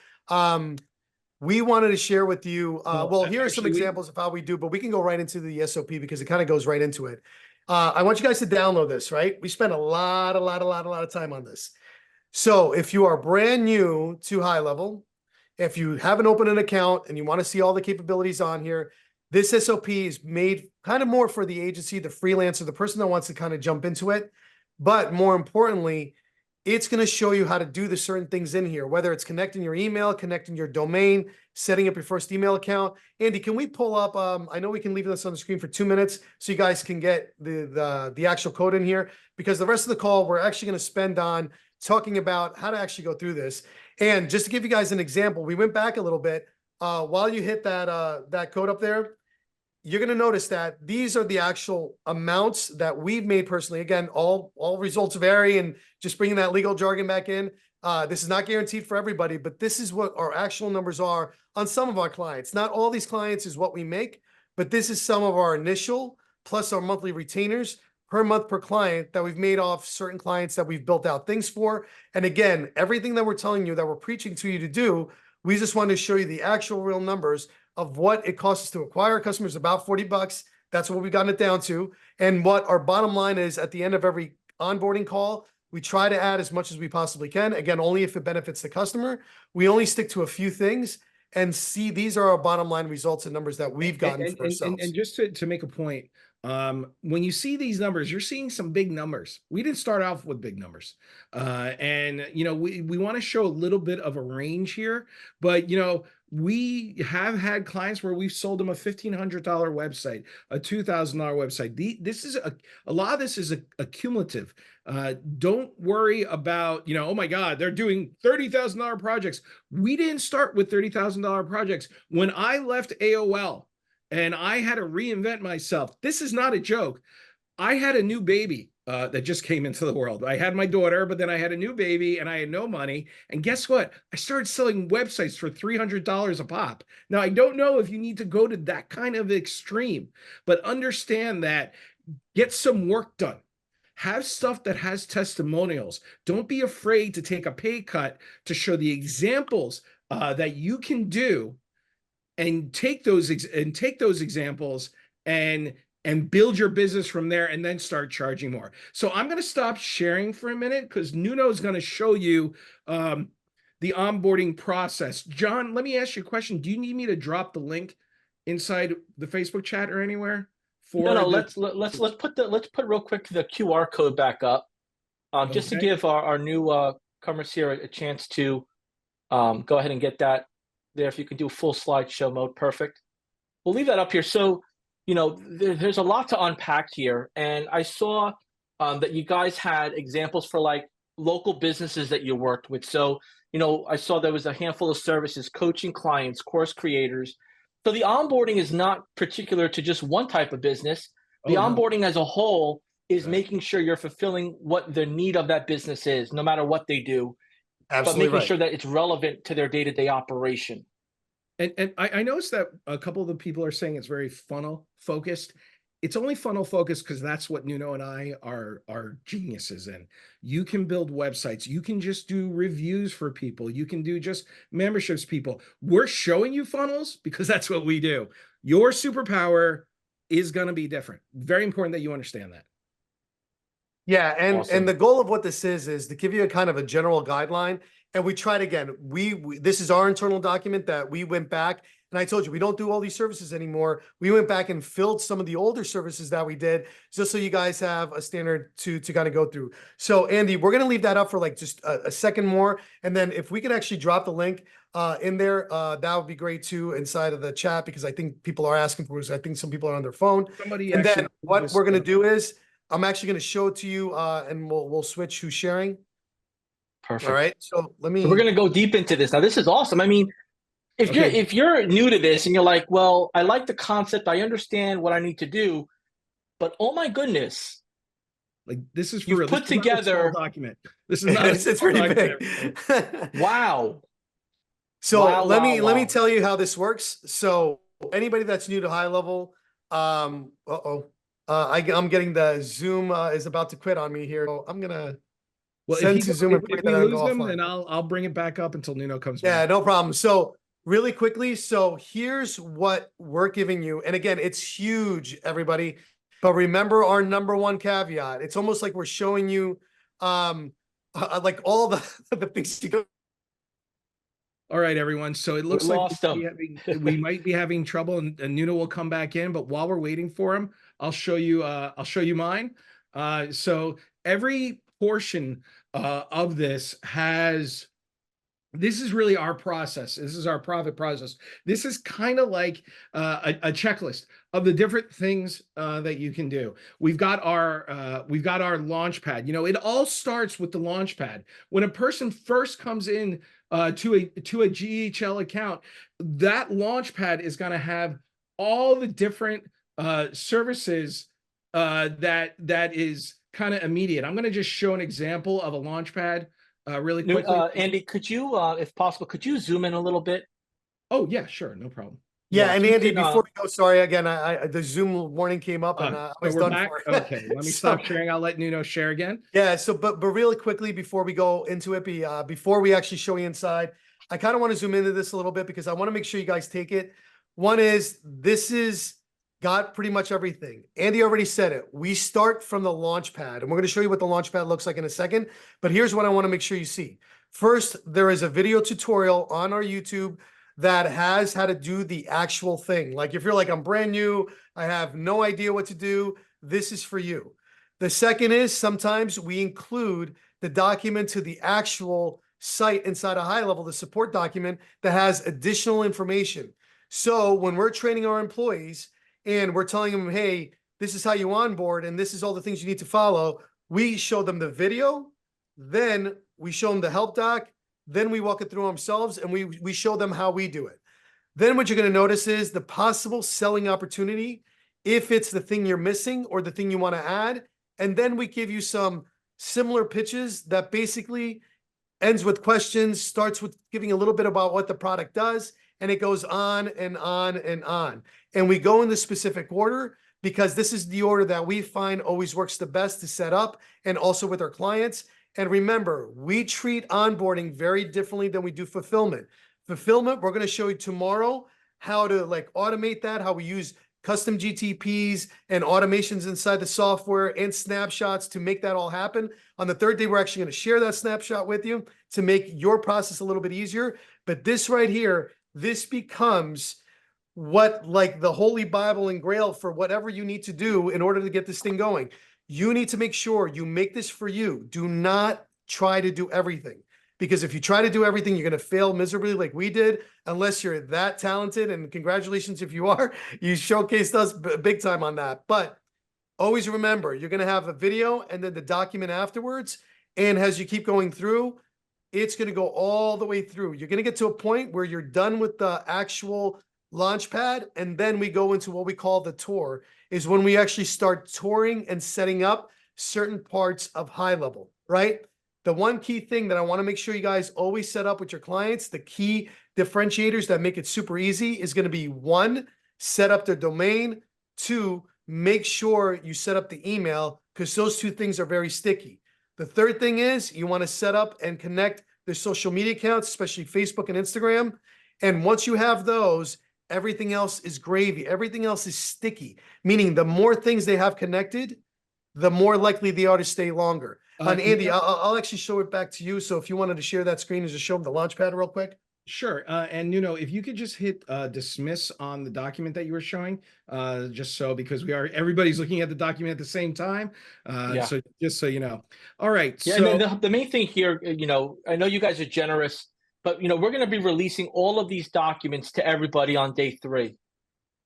[SPEAKER 2] We wanted to share with you, here are some examples of how we do, but we can go right into the SOP because it kind of goes right into it. I want you guys to download this, right? We spent a lot of time on this. So if you are brand new to High Level, if you haven't opened an account and you want to see all the capabilities on here, this SOP is made kind of more for the agency, the freelancer, the person that wants to kind of jump into it. But more importantly, it's going to show you how to do the certain things in here, whether it's connecting your email, connecting your domain, setting up your first email account. Andy, can we pull up, I know we can leave this on the screen for 2 minutes so you guys can get the actual code in here, because the rest of the call, we're actually going to spend on talking about how to actually go through this. And just to give you guys an example, we went back a little bit. While you hit that code up there, you're going to notice that these are the actual amounts that we've made personally. Again, all results vary, and just bringing that legal jargon back in. This is not guaranteed for everybody, but this is what our actual numbers are on some of our clients. Not all these clients is what we make, but this is some of our initial plus our monthly retainers per month per client that we've made off certain clients that we've built out things for. And again, everything that we're telling you, that we're preaching to you to do, we just wanted to show you the actual real numbers of what it costs us to acquire customers, about $40. That's what we've gotten it down to. And what our bottom line is at the end of every onboarding call, we try to add as much as we possibly can. Again, only if it benefits the customer. We only stick to a few things and see these are our bottom line results and numbers that we've gotten for ourselves.
[SPEAKER 3] And just to make a point, when you see these numbers, you're seeing some big numbers. We didn't start off with big numbers. And, you know, we want to show a little bit of a range here, but, you know, we have had clients where we've sold them a $1,500 website, a $2,000 website. This is a lot of this is a cumulative. Don't worry about, you know, oh my God, they're doing $30,000 projects. We didn't start with $30,000 projects. When I left AOL and I had to reinvent myself, this is not a joke. I had a new baby that just came into the world. I had my daughter, but then I had a new baby and I had no money. And guess what? I started selling websites for $300 a pop. Now, I don't know if you need to go to that kind of extreme, but understand that get some work done. Have stuff that has testimonials. Don't be afraid to take a pay cut to show the examples that you can do, and take those examples and build your business from there, and then start charging more. So I'm going to stop sharing for a minute because Nuno is going to show you the onboarding process. John, let me ask you a question. Do you need me to drop the link inside the Facebook chat or anywhere?
[SPEAKER 1] No, let's put real quick the QR code back up, just to give our new comers here a chance to go ahead and get that there. If you can do full slideshow mode, perfect. We'll leave that up here. So, you know, there's a lot to unpack here, and I saw that you guys had examples for like local businesses that you worked with. So, you know, I saw there was a handful of services, coaching clients, course creators. So the onboarding is not particular to just one type of business. The onboarding as a whole is making sure you're fulfilling what the need of that business is, no matter what they do,
[SPEAKER 2] Absolutely,
[SPEAKER 1] but making sure that it's relevant to their day-to-day operation.
[SPEAKER 3] And I noticed that a couple of the people are saying it's very funnel focused. It's only funnel focused because that's what Nuno and I are geniuses in. You can build websites. You can just do reviews for people. You can do just memberships people. We're showing you funnels because that's what we do. Your superpower is going to be different. Very important that you understand that.
[SPEAKER 2] Yeah, and
[SPEAKER 1] Awesome.
[SPEAKER 2] and the goal of what this is to give you a kind of a general guideline. And we tried again. We this is our internal document that we went back, and I told you we don't do all these services anymore. We went back and filled some of the older services that we did, just so you guys have a standard to kind of go through. So Andy, we're gonna leave that up for like just a second more, and then if we could actually drop the link in there, that would be great too inside of the chat, because I think people are asking for it. I think some people are on their phone. And then what we're gonna do is I'm actually gonna show it to you, and we'll switch who's sharing.
[SPEAKER 1] Perfect.
[SPEAKER 2] All right. So let me.
[SPEAKER 1] So we're going to go deep into this. Now, this is awesome. I mean, if you're new to this and you're like, well, I like the concept, I understand what I need to do, but oh my goodness,
[SPEAKER 3] like this is for
[SPEAKER 1] you've
[SPEAKER 3] real.
[SPEAKER 1] put together
[SPEAKER 3] a document. This is not.
[SPEAKER 2] It's pretty big.
[SPEAKER 1] Wow.
[SPEAKER 2] So
[SPEAKER 1] wow,
[SPEAKER 2] let me tell you how this works. So anybody that's new to high level, I'm getting the Zoom is about to quit on me here. So I'm gonna.
[SPEAKER 3] Well,
[SPEAKER 2] send
[SPEAKER 3] if
[SPEAKER 2] to Zoom and
[SPEAKER 3] we lose them, then I'll bring it back up until Nuno comes back.
[SPEAKER 2] Yeah, no problem. So really quickly, so here's what we're giving you. And again, it's huge, everybody. But remember our number one caveat. It's almost like we're showing you like all the things to go.
[SPEAKER 3] All right, everyone. So it looks like we might be having trouble, and Nuno will come back in. But while we're waiting for him, I'll show you mine. So every portion of this is really our process. This is our profit process. This is kind of like a checklist of the different things that you can do. We've got our launch pad. You know, it all starts with the launch pad. When a person first comes in to a GHL account, that launch pad is going to have all the different services that is kind of immediate. I'm going to just show an example of a launch pad really quickly.
[SPEAKER 1] Andy, could you, if possible, could you zoom in a little bit?
[SPEAKER 3] Oh yeah, sure, no problem.
[SPEAKER 2] Yeah,
[SPEAKER 1] Yeah,
[SPEAKER 2] and
[SPEAKER 1] if you
[SPEAKER 2] Andy,
[SPEAKER 1] can,
[SPEAKER 2] before we go, sorry again, the Zoom warning came up and I
[SPEAKER 3] So
[SPEAKER 2] was
[SPEAKER 3] we're
[SPEAKER 2] done
[SPEAKER 3] back.
[SPEAKER 2] for.
[SPEAKER 3] Okay, let me
[SPEAKER 2] So-
[SPEAKER 3] stop sharing. I'll let Nuno share again.
[SPEAKER 2] Yeah, so but really quickly before we go into it, before we actually show you inside, I kind of want to zoom into this a little bit because I want to make sure you guys take it. One is this is got pretty much everything. Andy already said it. We start from the launch pad, and we're going to show you what the launch pad looks like in a second. But here's what I want to make sure you see. First, there is a video tutorial on our YouTube that has how to do the actual thing. Like if you're like, I'm brand new, I have no idea what to do, this is for you. The second is sometimes we include the document to the actual site inside a high level, the support document that has additional information. So when we're training our employees and we're telling them, hey, this is how you onboard and this is all the things you need to follow, we show them the video, then we show them the help doc, then we walk it through ourselves and we show them how we do it. Then what you're going to notice is the possible selling opportunity, if it's the thing you're missing or the thing you want to add. And then we give you some similar pitches that basically ends with questions, starts with giving a little bit about what the product does, and it goes on and on and on. And we go in the specific order because this is the order that we find always works the best to set up and also with our clients. And remember, we treat onboarding very differently than we do fulfillment. Fulfillment, we're going to show you tomorrow how to like automate that, how we use custom GTPs and automations inside the software and snapshots to make that all happen. On the third day, we're actually going to share that snapshot with you to make your process a little bit easier. But this right here, this becomes what like the Holy Bible and Grail for whatever you need to do in order to get this thing going. You need to make sure you make this for you. Do not try to do everything. Because if you try to do everything, you're going to fail miserably like we did, unless you're that talented. And congratulations if you are. You showcased us big time on that. But always remember, you're going to have a video and then the document afterwards. And as you keep going through, it's going to go all the way through. You're going to get to a point where you're done with the actual launch pad. And then we go into what we call the tour, is when we actually start touring and setting up certain parts of high level, right? The one key thing that I want to make sure you guys always set up with your clients, the key differentiators that make it super easy is going to be 1, set up their domain, 2, make sure you set up the email because those 2 things are very sticky. The third thing is you want to set up and connect their social media accounts, especially Facebook and Instagram. And once you have those, everything else is gravy. Everything else is sticky, meaning the more things they have connected, the more likely they are to stay longer. And Andy, I'll actually show it back to you. So if you wanted to share that screen and just show them the launchpad real quick.
[SPEAKER 3] Sure. And Nuno, if you could just hit dismiss on the document that you were showing, just so, because everybody's looking at the document at the same time.
[SPEAKER 1] Yeah.
[SPEAKER 3] So just so you know. All right.
[SPEAKER 1] Yeah,
[SPEAKER 3] So
[SPEAKER 1] and the main thing here, I know you guys are generous, but we're going to be releasing all of these documents to everybody on day 3.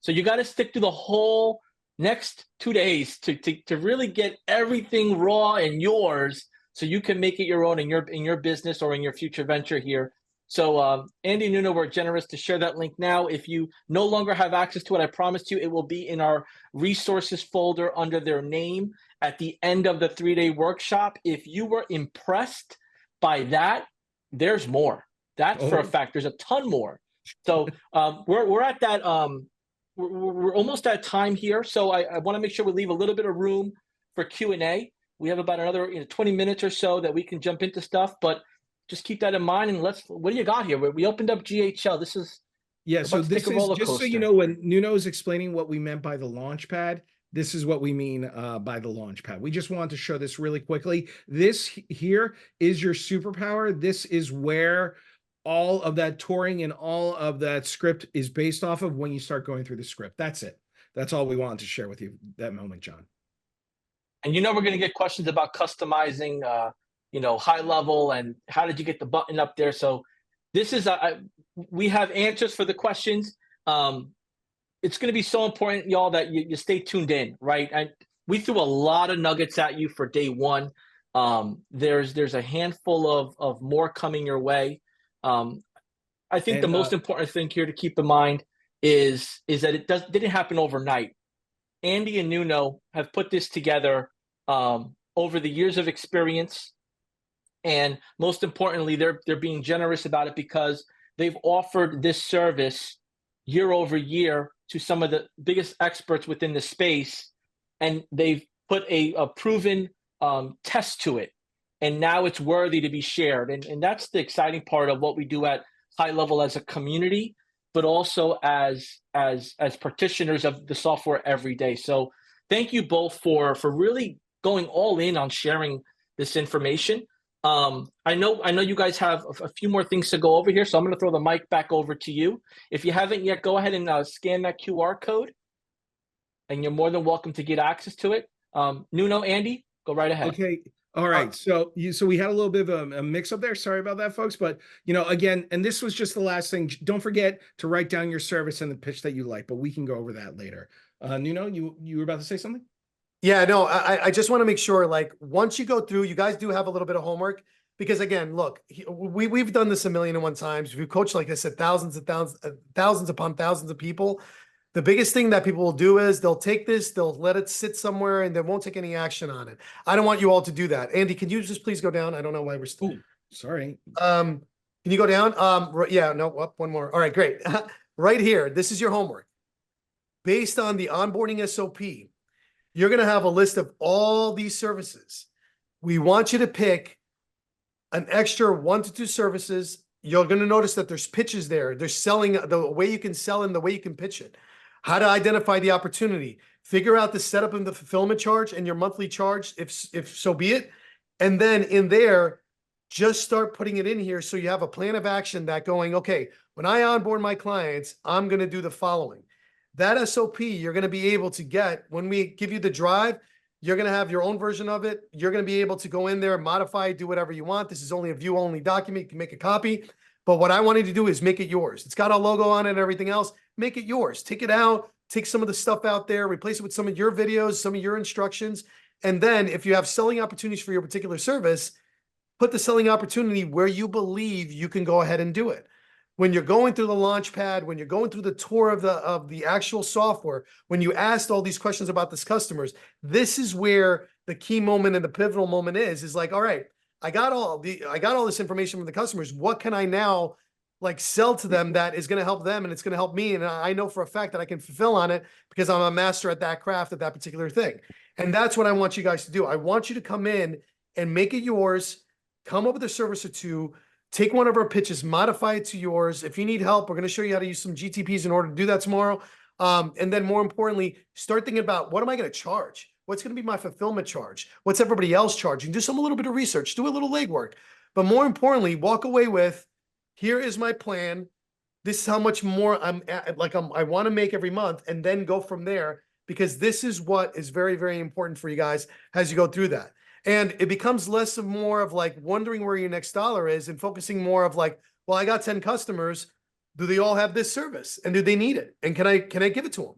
[SPEAKER 1] So you got to stick to the whole next 2 days to really get everything raw and yours, so you can make it your own in your business or in your future venture here. So Andy and Nuno were generous to share that link now. If you no longer have access to it, I promised you it will be in our resources folder under their name at the end of the 3-day workshop. If you were impressed by that, there's more. That's for a fact. There's a ton more. So we're at that. We're almost at time here, so I want to make sure we leave a little bit of room for Q&A. We have about another 20 minutes or so that we can jump into stuff, but just keep that in mind. And what do you got here? We opened up GHL. This is
[SPEAKER 3] so this is just so you know, when Nuno is explaining what we meant by the launch pad, this is what we mean by the launch pad. We just wanted to show this really quickly. This here is your superpower. This is where all of that touring and all of that script is based off of when you start going through the script. That's it. That's all we wanted to share with you that moment, John.
[SPEAKER 1] And we're going to get questions about customizing, high level and how did you get the button up there. So this is, we have answers for the questions. It's going to be so important, y'all, that you stay tuned in, right? And we threw a lot of nuggets at you for day 1. There's a handful of more coming your way. I think the most important thing here to keep in mind is that it didn't happen overnight. Andy and Nuno have put this together over the years of experience, And most importantly, they're being generous about it because they've offered this service year over year to some of the biggest experts within the space, and they've put a proven test to it, and now it's worthy to be shared. And that's the exciting part of what we do at High Level as a community, but also as practitioners of the software every day. So thank you both for really going all in on sharing this information. I know you guys have a few more things to go over here, so I'm going to throw the mic back over to you. If you haven't yet, go ahead and scan that QR code, and you're more than welcome to get access to it. Nuno, Andy, go right ahead.
[SPEAKER 3] Okay. All right. So we had a little bit of a mix up there. Sorry about that, folks. But, again, and this was just the last thing. Don't forget to write down your service and the pitch that you like, but we can go over that later. Nuno, you were about to say something?
[SPEAKER 2] Yeah, no, I just want to make sure, like, once you go through, you guys do have a little bit of homework, because again, look, we've done this 1,000,001 times. We've coached, like I said, thousands upon thousands of people. The biggest thing that people will do is they'll take this, they'll let it sit somewhere, and they won't take any action on it. I don't want you all to do that. Andy, can you just please go down? I don't know why we're still.
[SPEAKER 3] Sorry.
[SPEAKER 2] Can you go down? Yeah, no, one more. All right, great. Right here, this is your homework. Based on the onboarding SOP, you're going to have a list of all these services. We want you to pick an extra 1 to 2 services. You're going to notice that there's pitches there. There's selling, the way you can sell and the way you can pitch it. How to identify the opportunity. Figure out the setup and the fulfillment charge and your monthly charge, if so be it. And then in there, just start putting it in here so you have a plan of action that going, okay, when I onboard my clients, I'm going to do the following. That SOP you're going to be able to get when we give you the drive. You're going to have your own version of it. You're going to be able to go in there, modify, do whatever you want. This is only a view-only document. You can make a copy. But what I wanted to do is make it yours. It's got a logo on it and everything else. Make it yours. Take it out. Take some of the stuff out there. Replace it with some of your videos, some of your instructions. And then if you have selling opportunities for your particular service, put the selling opportunity where you believe you can go ahead and do it. When you're going through the launch pad, when you're going through the tour of the actual software, when you asked all these questions about this customers, this is where the key moment and the pivotal moment is like, all right, I got all this information from the customers. What can I now like sell to them that is going to help them and it's going to help me? And I know for a fact that I can fulfill on it because I'm a master at that craft, at that particular thing. And that's what I want you guys to do. I want you to come in and make it yours, come up with a service or two. Take one of our pitches, modify it to yours. If you need help, we're going to show you how to use some GTPs in order to do that tomorrow. And then more importantly, start thinking about what am I going to charge? What's going to be my fulfillment charge? What's everybody else charging? Do a little bit of research, do a little legwork. But more importantly, walk away with, here is my plan. This is how much more I want to make every month, and then go from there, because this is what is very, very important for you guys as you go through that. And it becomes less of more of like wondering where your next dollar is and focusing more of like, well, I got 10 customers. Do they all have this service? And do they need it? And can I give it to them?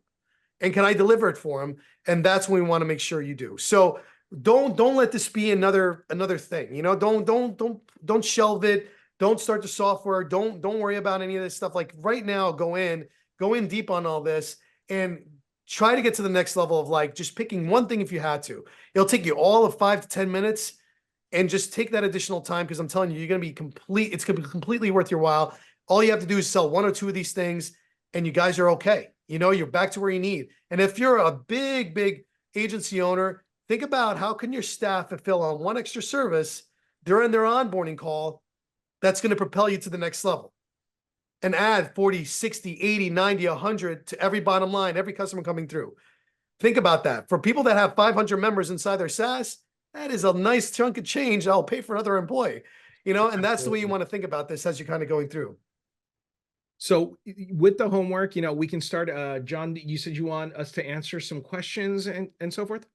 [SPEAKER 2] And can I deliver it for them? And that's what we want to make sure you do. So don't let this be another thing. Don't shelve it. Don't start the software. Don't worry about any of this stuff. Like right now, go in deep on all this and try to get to the next level of like just picking one thing if you had to. It'll take you all of 5 to 10 minutes, and just take that additional time, because I'm telling you, you're going to be it's going to be completely worth your while. All you have to do is sell 1 or 2 of these things, and you guys are okay. You're back to where you need. And if you're a big agency owner, think about how can your staff fulfill on one extra service during their onboarding call that's going to propel you to the next level. And add 40, 60, 80, 90, 100 to every bottom line, every customer coming through. Think about that. For people that have 500 members inside their SaaS, that is a nice chunk of change that'll pay for another employee. And that's the way you want to think about this as you're kind of going through.
[SPEAKER 3] So with the homework, we can start. John, you said you want us to answer some questions and so forth?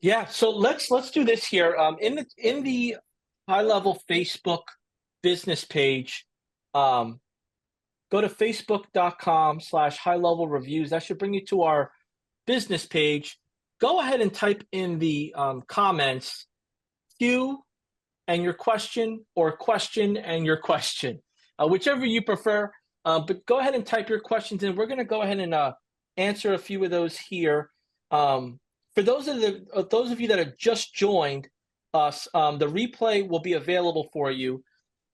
[SPEAKER 1] Yeah, so let's do this here. In the High Level Facebook business page, go to facebook.com/high-level-reviews. That should bring you to our business page. Go ahead and type in the comments, Q and your question, or question and your question, whichever you prefer. But go ahead and type your questions in. We're going to go ahead and answer a few of those here. For those of you that have just joined, us. The replay will be available for you.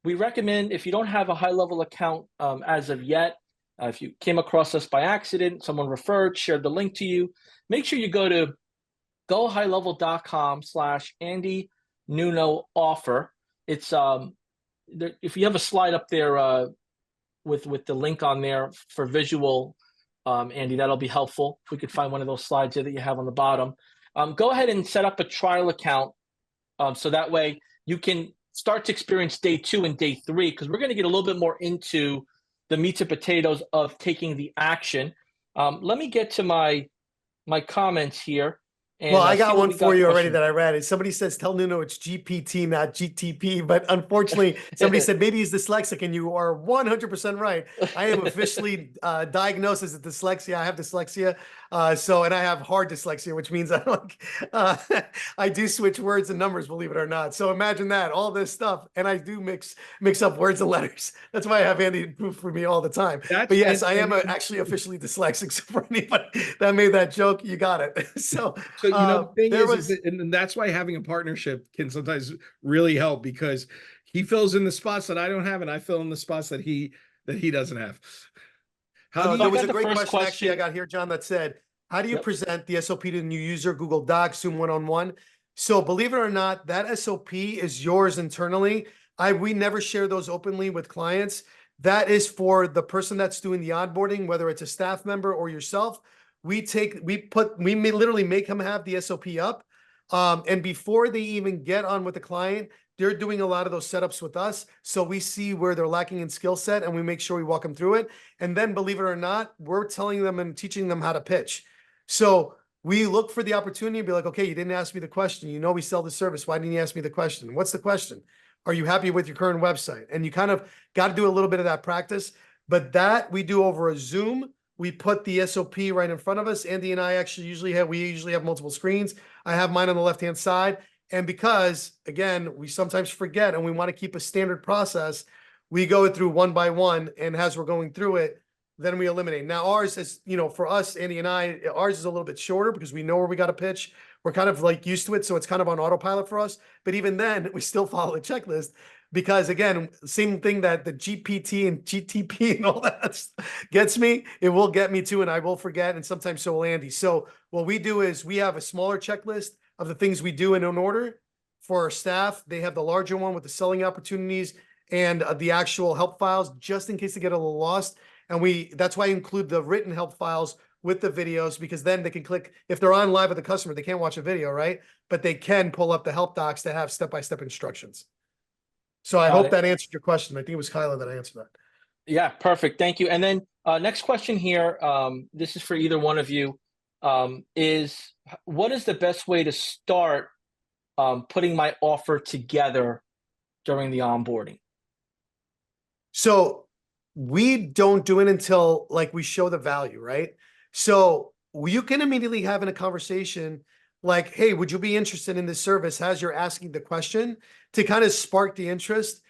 [SPEAKER 1] We recommend, if you don't have a high-level account as of yet, if you came across us by accident, someone referred, shared the link to you, make sure you go to gohighlevel.com/Andy Nuno offer. It's if you have a slide up there with the link on there for visual, Andy, that'll be helpful. If we could find one of those slides there that you have on the bottom. Go ahead and set up a trial account so that way you can start to experience day 2 and day 3, because we're going to get a little bit more into the meat and potatoes of taking the action. Let me get to my comments here.
[SPEAKER 2] And well, I got one for you already that I read. And somebody says, tell Nuno it's GPT, not GTP. But unfortunately, somebody said maybe he's dyslexic, and you are 100% right. I am officially diagnosed as a dyslexia. I have dyslexia. And I have hard dyslexia, which means I do switch words and numbers, believe it or not. So imagine that, all this stuff. And I do mix up words and letters. That's why I have Andy proof for me all the time. But yes, I am actually officially dyslexic. So for anybody that made that joke, you got it. So
[SPEAKER 3] the thing is and that's why having a partnership can sometimes really help, because he fills in the spots that I don't have, and I fill in the spots that he doesn't have.
[SPEAKER 2] There was a great question actually I got here, John, that said, how do you present the SOP to the new user, Google Docs, Zoom one-on-one? So believe it or not, that SOP is yours internally. We never share those openly with clients. That is for the person that's doing the onboarding, whether it's a staff member or yourself. We literally make them have the SOP up. And before they even get on with the client, they're doing a lot of those setups with us. So we see where they're lacking in skill set, and we make sure we walk them through it. And then, believe it or not, we're telling them and teaching them how to pitch. So we look for the opportunity to be like, okay, you didn't ask me the question. You know, we sell the service. Why didn't you ask me the question? What's the question? Are you happy with your current website? And you kind of got to do a little bit of that practice, but that we do over a Zoom. We put the SOP right in front of us. Andy and I actually usually have multiple screens. I have mine on the left-hand side. And because, again, we sometimes forget and we want to keep a standard process, we go through one by one. And as we're going through it, then we eliminate. Now, ours is, for us, Andy and I, ours is a little bit shorter because we know where we got to pitch. We're kind of like used to it. So it's kind of on autopilot for us. But even then, we still follow a checklist. Because again, same thing that the GPT and GTP and all that gets me, it will get me too, and I will forget, and sometimes so will Andy. So what we do is we have a smaller checklist of the things we do in an order for our staff. They have the larger one with the selling opportunities and the actual help files, just in case they get a little lost. And that's why I include the written help files with the videos, because then they can click, if they're on live with the customer, they can't watch a video, right? But they can pull up the help docs that have step-by-step instructions. So I hope that answered your question. I think it was Kyla that answered that.
[SPEAKER 1] Yeah, perfect. Thank you. And then next question here, this is for either one of you, is what is the best way to start putting my offer together during the onboarding?
[SPEAKER 2] So we don't do it until we show the value, right? So you can immediately have in a conversation like, hey, would you be interested in this service as you're asking the question to kind of spark the interest?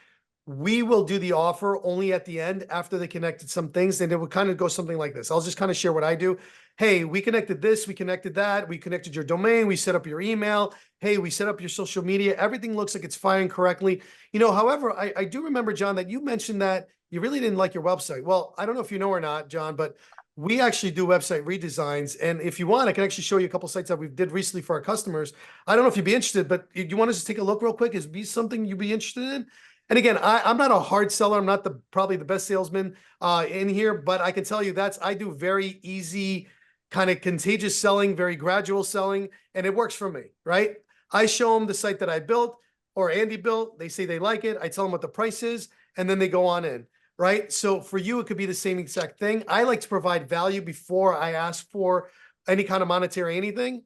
[SPEAKER 2] We will do the offer only at the end after they connected some things. And it would kind of go something like this. I'll just kind of share what I do. Hey, we connected this, we connected that, we connected your domain, we set up your email. Hey, we set up your social media. Everything looks like it's firing correctly. However, I do remember, John, that you mentioned that you really didn't like your website. Well, I don't know if you know or not, John, but we actually do website redesigns. And if you want, I can actually show you a couple sites that we did recently for our customers. I don't know if you'd be interested, but you want to just take a look real quick? Is it something you'd be interested in? And again, I'm not a hard seller. I'm not probably the best salesman in here, but I can tell you I do very easy, kind of contagious selling, very gradual selling, and it works for me, right? I show them the site that I built or Andy built. They say they like it. I tell them what the price is, and then they go on in. Right. So for you, it could be the same exact thing. I like to provide value before I ask for any kind of monetary anything,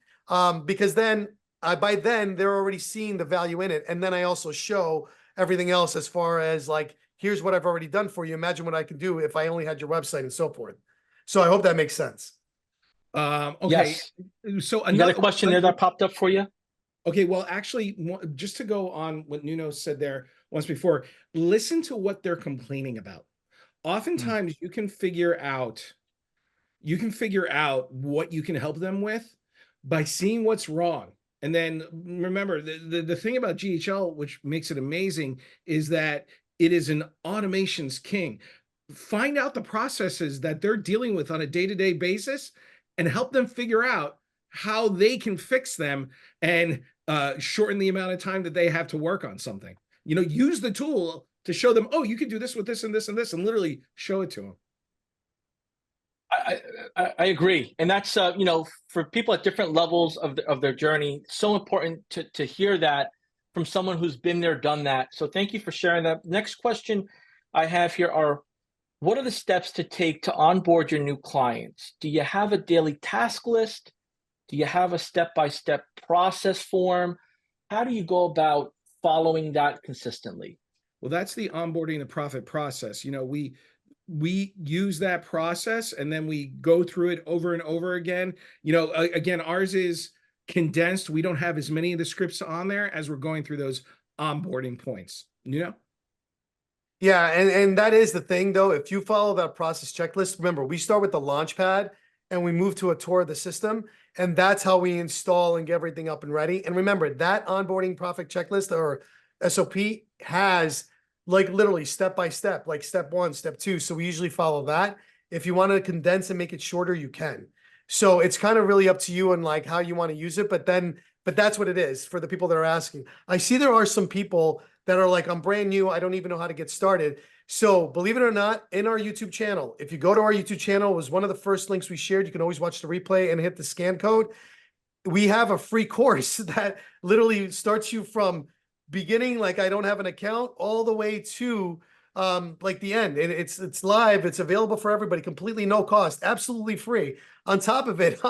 [SPEAKER 2] because then by then they're already seeing the value in it. And then I also show everything else as far as here's what I've already done for you. Imagine what I could do if I only had your website and so forth. So I hope that makes sense.
[SPEAKER 3] Okay.
[SPEAKER 1] Yes.
[SPEAKER 3] So
[SPEAKER 1] another question there that popped up for you.
[SPEAKER 3] Okay, well, actually, just to go on what Nuno said there once before, listen to what they're complaining about. Oftentimes, you can figure out what you can help them with by seeing what's wrong. And then remember, the thing about GHL, which makes it amazing, is that it is an automation's king. Find out the processes that they're dealing with on a day-to-day basis and help them figure out how they can fix them and shorten the amount of time that they have to work on something. You know, use the tool to show them, oh, you can do this with this and this and this, and literally show it to them.
[SPEAKER 1] I agree, and that's you know, for people at different levels of their journey, so important to hear that from someone who's been there, done that. So thank you for sharing that. Next question I have here are, what are the steps to take to onboard your new clients? Do you have a daily task list? Do you have a step-by-step process form? How do you go about following that consistently?
[SPEAKER 3] Well, that's the onboarding the profit process. You know, we use that process and then we go through it over and over again. You know, again, ours is condensed. We don't have as many of the scripts on there as we're going through those onboarding points, you know?
[SPEAKER 2] Yeah, and that is the thing though. If you follow that process checklist, remember, we start with the launch pad and we move to a tour of the system, and that's how we install and get everything up and ready. And remember, that onboarding profit checklist or SOP has like literally step by step, like step 1, step 2. So we usually follow that. If you want to condense and make it shorter, you can. So it's kind of really up to you and like how you want to use it. But that's what it is for the people that are asking. I see there are some people that are like, I'm brand new, I don't even know how to get started. So believe it or not, in our YouTube channel, if you go to our YouTube channel, it was one of the first links we shared. You can always watch the replay and hit the scan code. We have a free course that literally starts you from beginning, like I don't have an account, all the way to like the end. And it's live, it's available for everybody, completely no cost, absolutely free. On top of it,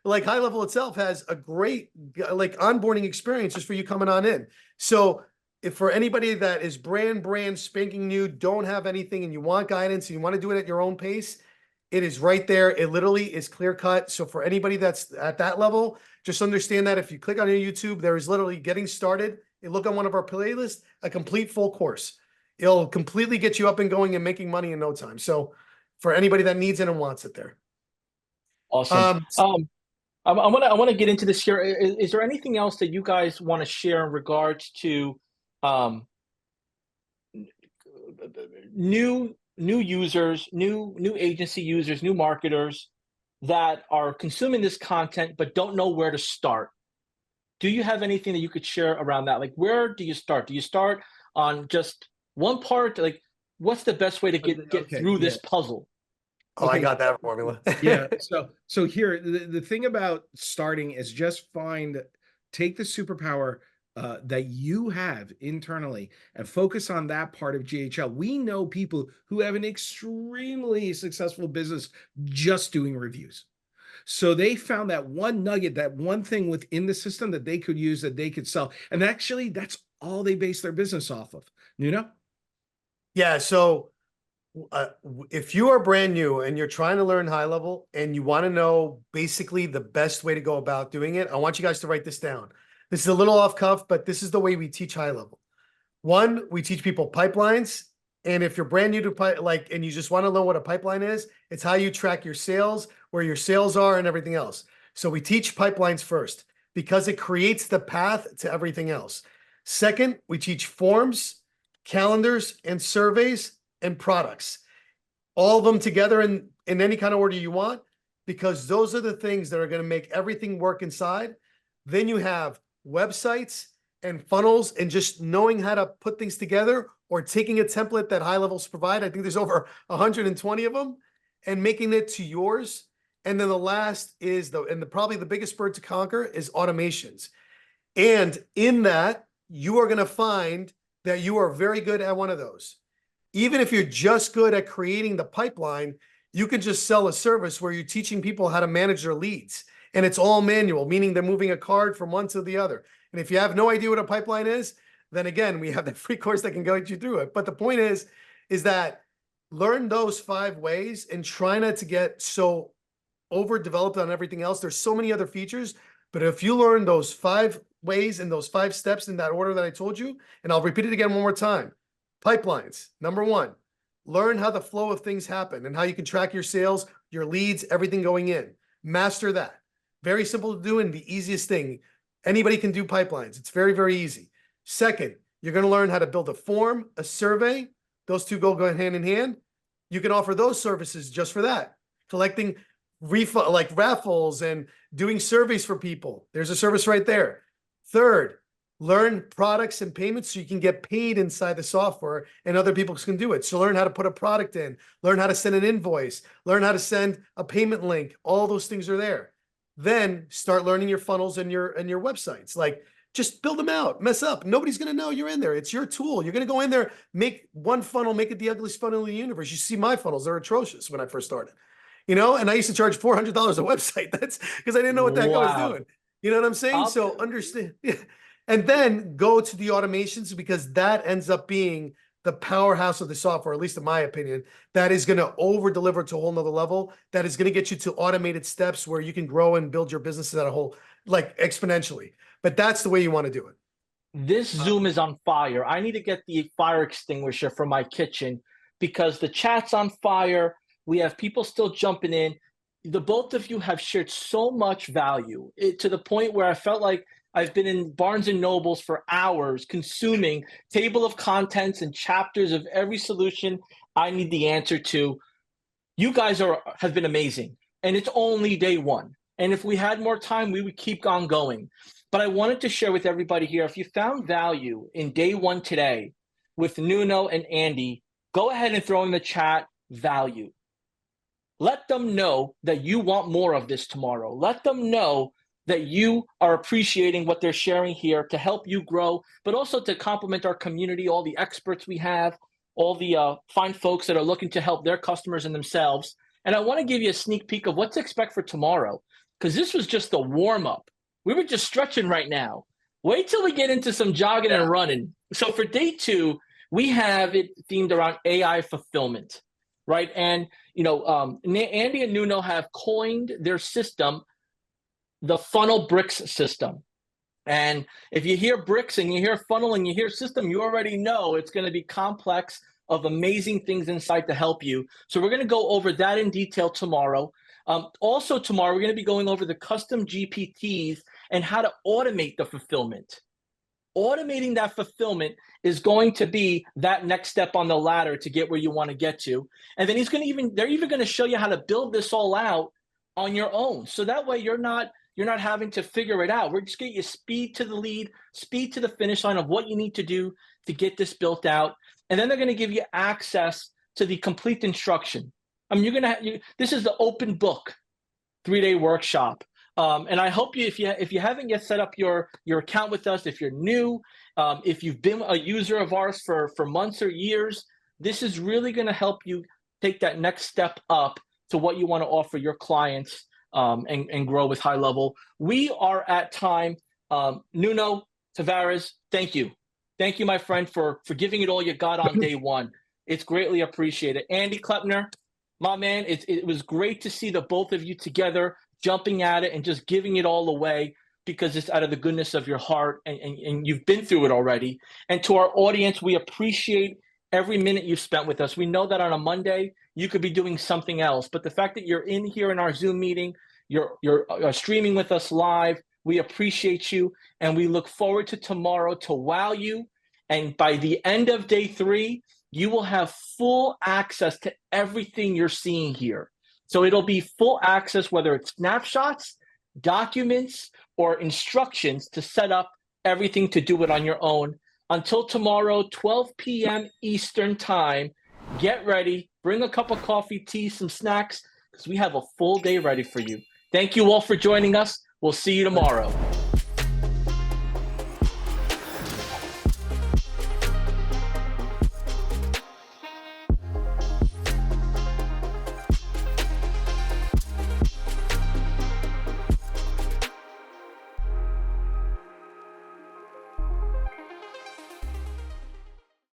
[SPEAKER 2] like High Level itself has a great like onboarding experience just for you coming on in. So if for anybody that is brand spanking new, don't have anything and you want guidance and you want to do it at your own pace, it is right there. It literally is clear cut. So for anybody that's at that level, just understand that if you click on your YouTube, there is literally getting started. You look on one of our playlists, a complete full course. It'll completely get you up and going and making money in no time. So for anybody that needs it and wants it there.
[SPEAKER 1] Awesome. I want to get into this here. Is there anything else that you guys want to share in regards to new users, new agency users, new marketers that are consuming this content but don't know where to start? Do you have anything that you could share around that? Like, where do you start? Do you start on just one part? Like, what's the best way to get through this puzzle?
[SPEAKER 2] Oh, I got that formula.
[SPEAKER 3] Yeah. So here, the thing about starting is just take the superpower that you have internally and focus on that part of GHL. We know people who have an extremely successful business just doing reviews. So they found that one nugget, that one thing within the system that they could use, that they could sell. And actually, that's all they base their business off of. Nuno?
[SPEAKER 2] Yeah. So if you are brand new and you're trying to learn High Level and you want to know basically the best way to go about doing it, I want you guys to write this down. This is a little off cuff, but this is the way we teach High Level. One, we teach people pipelines. And if you're brand new to and you just want to know what a pipeline is, it's how you track your sales, where your sales are and everything else. So we teach pipelines first because it creates the path to everything else. Second, we teach forms, calendars, and surveys and products. All of them together in any kind of order you want, because those are the things that are going to make everything work inside. Then you have websites and funnels and just knowing how to put things together, or taking a template that High Levels provide. I think there's over 120 of them, and making it to yours. And then the last is probably the biggest bird to conquer is automations. And in that, you are going to find that you are very good at one of those. Even if you're just good at creating the pipeline, you can just sell a service where you're teaching people how to manage their leads. And it's all manual, meaning they're moving a card from one to the other. And if you have no idea what a pipeline is, then again, we have the free course that can guide you through it. But the point is that learn those 5 ways and try not to get so overdeveloped on everything else. There's so many other features, but if you learn those 5 ways and those 5 steps in that order that I told you, and I'll repeat it again one more time. Pipelines, number 1, learn how the flow of things happen and how you can track your sales, your leads, everything going in. Master that. Very simple to do and the easiest thing. Anybody can do pipelines. It's very, very easy. Second, you're going to learn how to build a form, a survey. Those two go hand in hand. You can offer those services just for that. Collecting like raffles and doing surveys for people. There's a service right there. Third, learn products and payments so you can get paid inside the software and other people can do it. So learn how to put a product in, learn how to send an invoice, learn how to send a payment link. All those things are there. Then start learning your funnels and your websites. Like, just build them out, mess up. Nobody's going to know you're in there. It's your tool. You're going to go in there, make one funnel, make it the ugliest funnel in the universe. You see my funnels, they're atrocious when I first started, you know, and I used to charge $400 a website. That's because I didn't know what the heck I was doing. You know what I'm saying? So understand, and then go to the automations, because that ends up being the powerhouse of the software, at least in my opinion, that is going to over deliver to a whole nother level. That is going to get you to automated steps where you can grow and build your business at a whole, like, exponentially. But that's the way you want to do it.
[SPEAKER 1] This Zoom is on fire. I need to get the fire extinguisher from my kitchen because the chat's on fire. We have people still jumping in. The both of you have shared so much value to the point where I felt like I've been in Barnes and Nobles for hours consuming table of contents and chapters of every solution I need the answer to. You guys have been amazing, and it's only day one. And if we had more time, we would keep on going. But I wanted to share with everybody here, if you found value in day one today with Nuno and Andy, go ahead and throw in the chat value. Let them know that you want more of this tomorrow. Let them know that you are appreciating what they're sharing here to help you grow, but also to complement our community, all the experts we have, all the fine folks that are looking to help their customers and themselves. And I want to give you a sneak peek of what to expect for tomorrow, because this was just a warm-up. We were just stretching right now. Wait till we get into some jogging and running. So for day two, we have it themed around AI fulfillment, right? And, you know, Andy and Nuno have coined their system the FunnelBrix System. And if you hear bricks and you hear funnel and you hear system, you already know it's going to be complex of amazing things inside to help you. So we're going to go over that in detail tomorrow. Also tomorrow, we're going to be going over the custom GPTs and how to automate the fulfillment. Automating that fulfillment is going to be that next step on the ladder to get where you want to get to. And then they're even going to show you how to build this all out on your own. So that way you're not having to figure it out. We're just getting you speed to the lead, speed to the finish line of what you need to do to get this built out. And then they're going to give you access to the complete instruction. I mean, this is the open book 3-day workshop. And I hope if you haven't yet set up your account with us, if you're new, if you've been a user of ours for months or years, this is really going to help you take that next step up to what you want to offer your clients and grow with high level. We are at time. Nuno Tavares, thank you. Thank you, my friend, for giving it all you got on day one. It's greatly appreciated. Andy Klepner, my man, it was great to see the both of you together, jumping at it and just giving it all away because it's out of the goodness of your heart and you've been through it already. And to our audience, we appreciate every minute you've spent with us. We know that on a Monday, you could be doing something else, but the fact that you're in here in our Zoom meeting, you're streaming with us live, we appreciate you. And we look forward to tomorrow to wow you. And by the end of day 3, you will have full access to everything you're seeing here. So it'll be full access, whether it's snapshots, documents, or instructions to set up everything to do it on your own. Until tomorrow, 12 p.m. Eastern time, get ready, bring a cup of coffee, tea, some snacks, because we have a full day ready for you. Thank you all for joining us. We'll see you tomorrow.